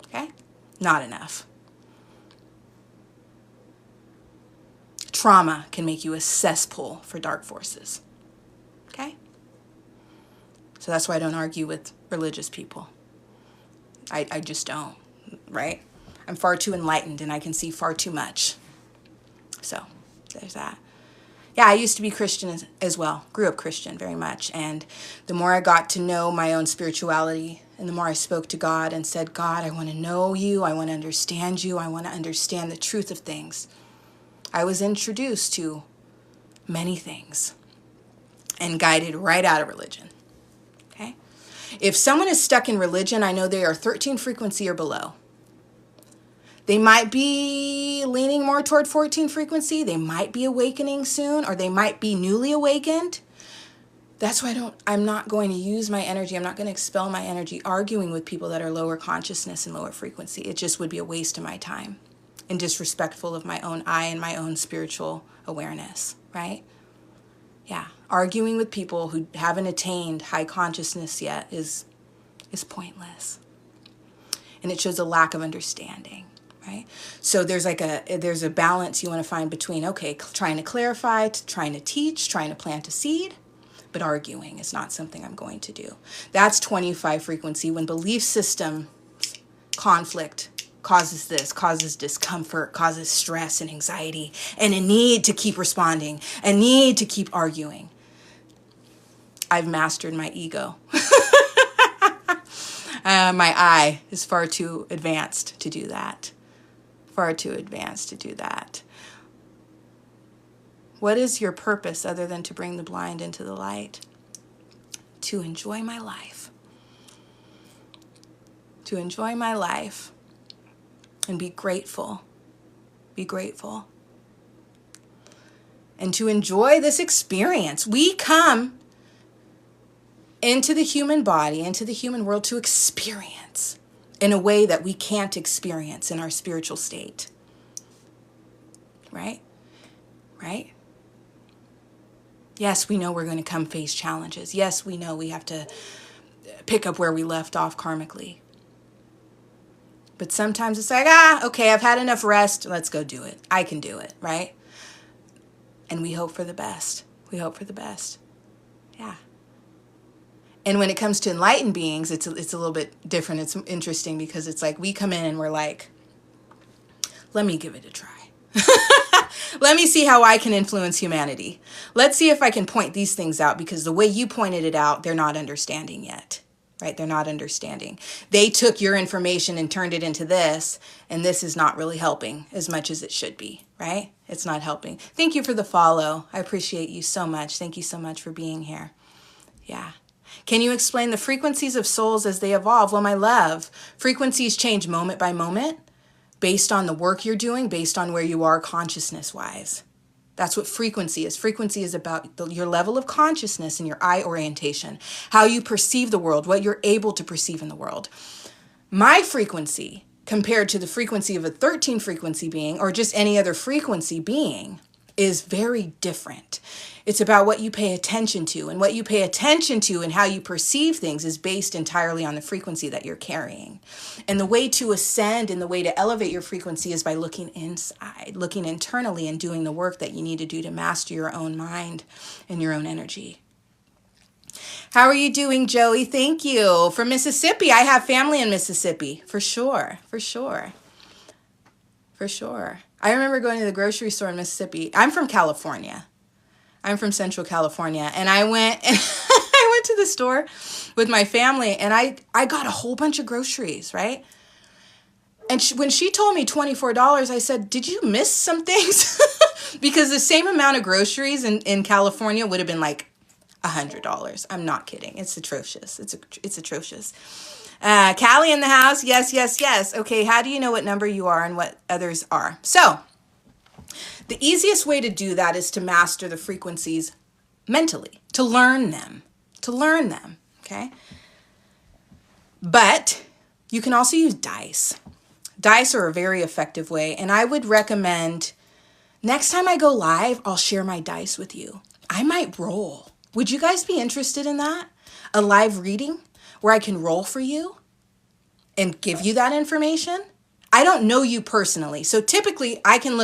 Okay? Not enough. Trauma can make you a cesspool for dark forces. Okay? So that's why I don't argue with religious people. I just don't, right? I'm far too enlightened and I can see far too much. So there's that. Yeah, I used to be Christian as well. Grew up Christian very much. And the more I got to know my own spirituality and the more I spoke to God and said, God, I want to know you. I want to understand you. I want to understand the truth of things. I was introduced to many things and guided right out of religion. Okay? If someone is stuck in religion, I know they are 13 frequency or below. They might be leaning more toward 14 frequency. They might be awakening soon, or they might be newly awakened. That's why I'm not going to use my energy. I'm not going to expel my energy arguing with people that are lower consciousness and lower frequency. It just would be a waste of my time and disrespectful of my own I and my own spiritual awareness, right? Yeah, arguing with people who haven't attained high consciousness yet is pointless. And it shows a lack of understanding, right? So there's a balance you want to find between, okay, trying to clarify, trying to teach, trying to plant a seed, but arguing is not something I'm going to do. That's 25 frequency when belief system conflict causes discomfort, causes stress and anxiety, and a need to keep responding, a need to keep arguing. I've mastered my ego. My I is far too advanced to do that. Far too advanced to do that. What is your purpose other than to bring the blind into the light? To enjoy my life. To enjoy my life. And be grateful. Be grateful. And to enjoy this experience. We come into the human body, into the human world to experience in a way that we can't experience in our spiritual state. Right? Right? Yes, we know we're going to come face challenges. Yes, we know we have to pick up where we left off karmically. But sometimes it's like, okay, I've had enough rest. Let's go do it. I can do it, right? And we hope for the best. We hope for the best. Yeah. And when it comes to enlightened beings, it's a little bit different. It's interesting because it's like we come in and we're like, let me give it a try. Let me see how I can influence humanity. Let's see if I can point these things out because the way you pointed it out, they're not understanding yet. Right? They're not understanding. They took your information and turned it into this, and this is not really helping as much as it should be, right? It's not helping. Thank you for the follow. I appreciate you so much. Thank you so much for being here. Yeah. Can you explain the frequencies of souls as they evolve? Well, my love, frequencies change moment by moment based on the work you're doing, based on where you are consciousness-wise. That's what frequency is. Frequency is about your level of consciousness and your eye orientation, how you perceive the world, what you're able to perceive in the world. My frequency, compared to the frequency of a 13 frequency being or just any other frequency being, is very different. It's about what you pay attention to, and what you pay attention to and how you perceive things is based entirely on the frequency that you're carrying. And the way to ascend and the way to elevate your frequency is by looking inside, looking internally and doing the work that you need to do to master your own mind and your own energy. How are you doing, Joey? Thank you. From Mississippi. I have family in Mississippi. For sure. For sure. For sure. I remember going to the grocery store in Mississippi. I'm from California. I'm from Central California. And I went to the store with my family and I got a whole bunch of groceries, right? And when she told me $24, I said, did you miss some things? Because the same amount of groceries in California would have been like $100. I'm not kidding. It's atrocious. It's atrocious. Callie in the house. Yes, yes, yes. Okay, how do you know what number you are and what others are? So, the easiest way to do that is to master the frequencies mentally, to learn them, okay? But you can also use dice. Dice are a very effective way, and I would recommend next time I go live, I'll share my dice with you. I might roll. Would you guys be interested in that? A live reading where I can roll for you and give you that information? I don't know you personally. So typically I can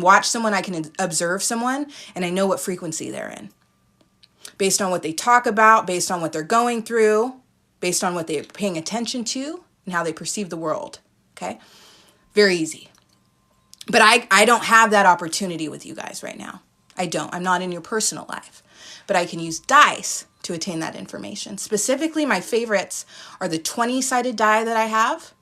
watch someone, I can observe someone, and I know what frequency they're in. Based on what they talk about, based on what they're going through, based on what they're paying attention to, and how they perceive the world. Okay? Very easy. But I don't have that opportunity with you guys right now. I don't. I'm not in your personal life. But I can use dice to attain that information. Specifically, my favorites are the 20-sided die that I have,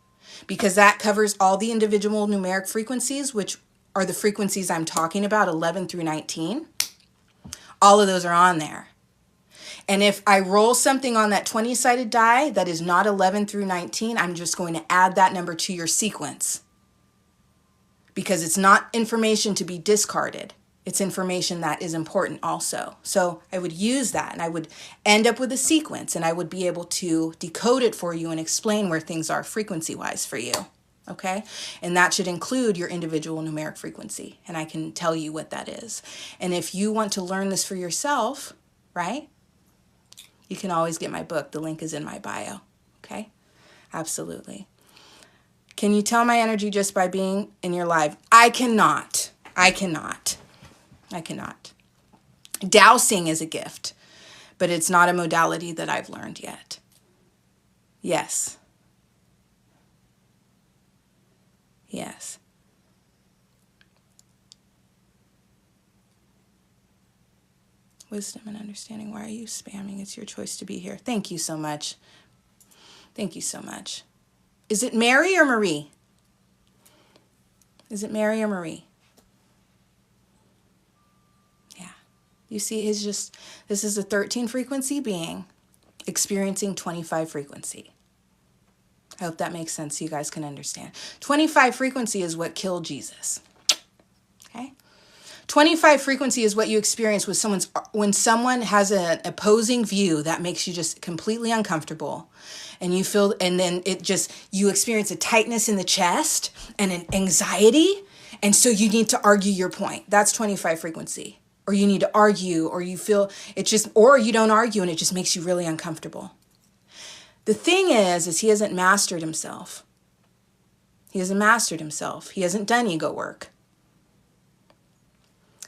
because that covers all the individual numeric frequencies, which are the frequencies I'm talking about, 11 through 19. All of those are on there. And if I roll something on that 20-sided die that is not 11 through 19, I'm just going to add that number to your sequence, because it's not information to be discarded. It's information that is important also. So I would use that, and I would end up with a sequence, and I would be able to decode it for you and explain where things are frequency-wise for you. Okay? And that should include your individual numeric frequency, and I can tell you what that is. And if you want to learn this for yourself, right, you can always get my book. The link is in my bio. Okay? Absolutely. Can you tell my energy just by being in your live? I cannot. I cannot. I cannot. Dowsing is a gift, but it's not a modality that I've learned yet. Yes. Yes. Wisdom and understanding. Why are you spamming? It's your choice to be here. Thank you so much. Thank you so much. Is it Mary or Marie? Is it Mary or Marie? Yeah. You see, this is a 13 frequency being experiencing 25 frequency. I hope that makes sense so you guys can understand. 25 frequency is what killed Jesus. Okay? 25 frequency is what you experience with when someone has an opposing view that makes you just completely uncomfortable. And you feel, and then you experience a tightness in the chest and an anxiety. And so you need to argue your point. That's 25 frequency. Or you need to argue, or you feel or you don't argue and it just makes you really uncomfortable. The thing is he hasn't mastered himself. He hasn't mastered himself. He hasn't done ego work.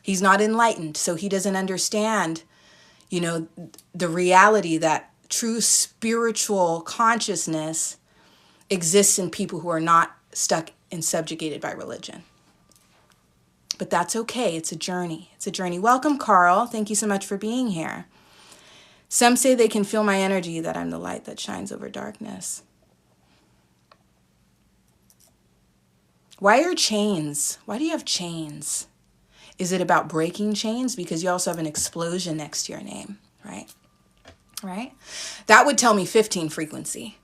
He's not enlightened, so he doesn't understand, the reality that true spiritual consciousness exists in people who are not stuck and subjugated by religion. But that's okay. It's a journey. It's a journey. Welcome, Carl. Thank you so much for being here. Some say they can feel my energy, that I'm the light that shines over darkness. Why are chains? Why do you have chains? Is it about breaking chains? Because you also have an explosion next to your name, right? Right? That would tell me 15 frequency,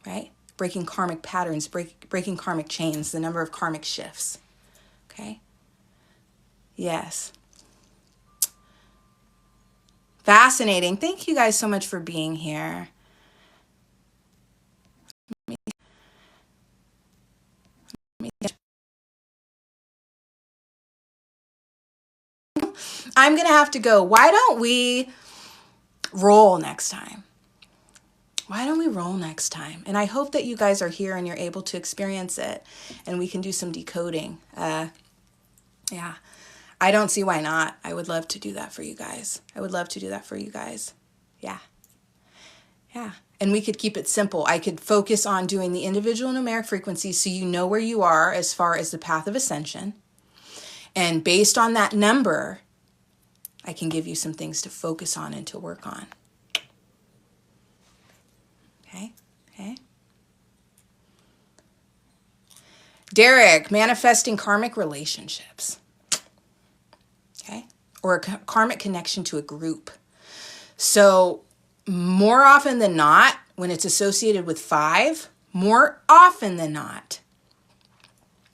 right? Breaking karmic patterns, breaking karmic chains, the number of karmic shifts, okay? Yes. Fascinating. Thank you guys so much for being here. I'm going to have to go. Why don't we roll next time? Why don't we roll next time? And I hope that you guys are here and you're able to experience it and we can do some decoding. Yeah, I don't see why not. I would love to do that for you guys. I would love to do that for you guys. Yeah. Yeah. And we could keep it simple. I could focus on doing the individual numeric frequencies so you know where you are as far as the path of ascension. And based on that number, I can give you some things to focus on and to work on. Okay? Okay? Derek, manifesting karmic relationships. Okay? Or a karmic connection to a group. So more often than not, when it's associated with 5, more often than not,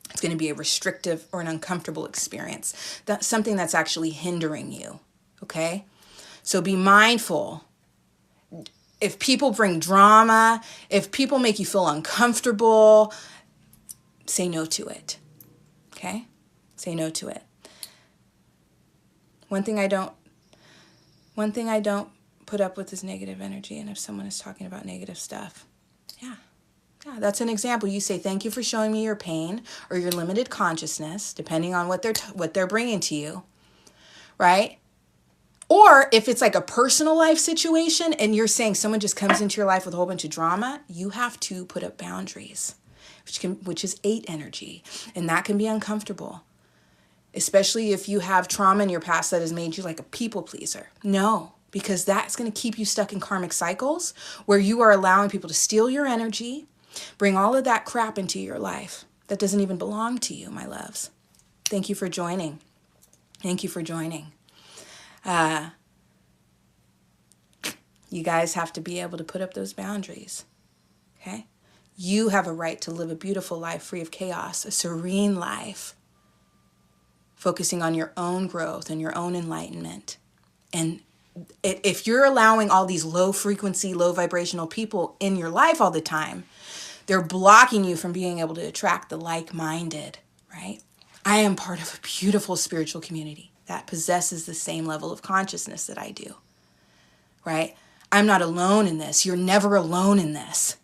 it's going to be a restrictive or an uncomfortable experience. That's something that's actually hindering you. Okay? So be mindful. If people bring drama, if people make you feel uncomfortable, say no to it. Okay? Say no to it. One thing I don't put up with is negative energy, and if someone is talking about negative stuff, yeah, that's an example. You say, thank you for showing me your pain or your limited consciousness, depending on what they're bringing to you, right? Or if it's like a personal life situation and you're saying someone just comes into your life with a whole bunch of drama, you have to put up boundaries, which is 8 energy, and that can be uncomfortable, especially if you have trauma in your past that has made you like a people pleaser. No, because that's going to keep you stuck in karmic cycles where you are allowing people to steal your energy, bring all of that crap into your life that doesn't even belong to you, my loves. Thank you for joining. Thank you for joining. You guys have to be able to put up those boundaries, okay? You have a right to live a beautiful life free of chaos, a serene life, focusing on your own growth and your own enlightenment. And if you're allowing all these low frequency, low vibrational people in your life all the time, they're blocking you from being able to attract the like-minded, right? I am part of a beautiful spiritual community that possesses the same level of consciousness that I do, right? I'm not alone in this. You're never alone in this.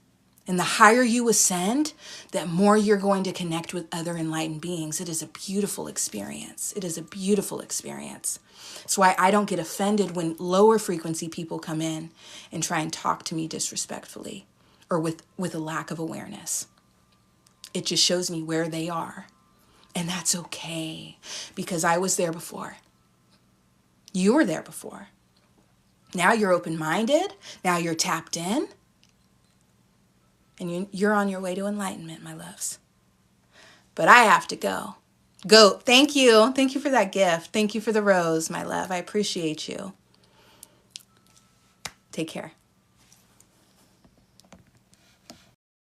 And the higher you ascend, the more you're going to connect with other enlightened beings. It is a beautiful experience. It is a beautiful experience. That's why I don't get offended when lower frequency people come in and try and talk to me disrespectfully or with a lack of awareness. It just shows me where they are. And that's okay, because I was there before. You were there before. Now you're open-minded. Now you're tapped in. And you're on your way to enlightenment, my loves. But I have to go. Go. Thank you. Thank you for that gift. Thank you for the rose, my love. I appreciate you. Take care.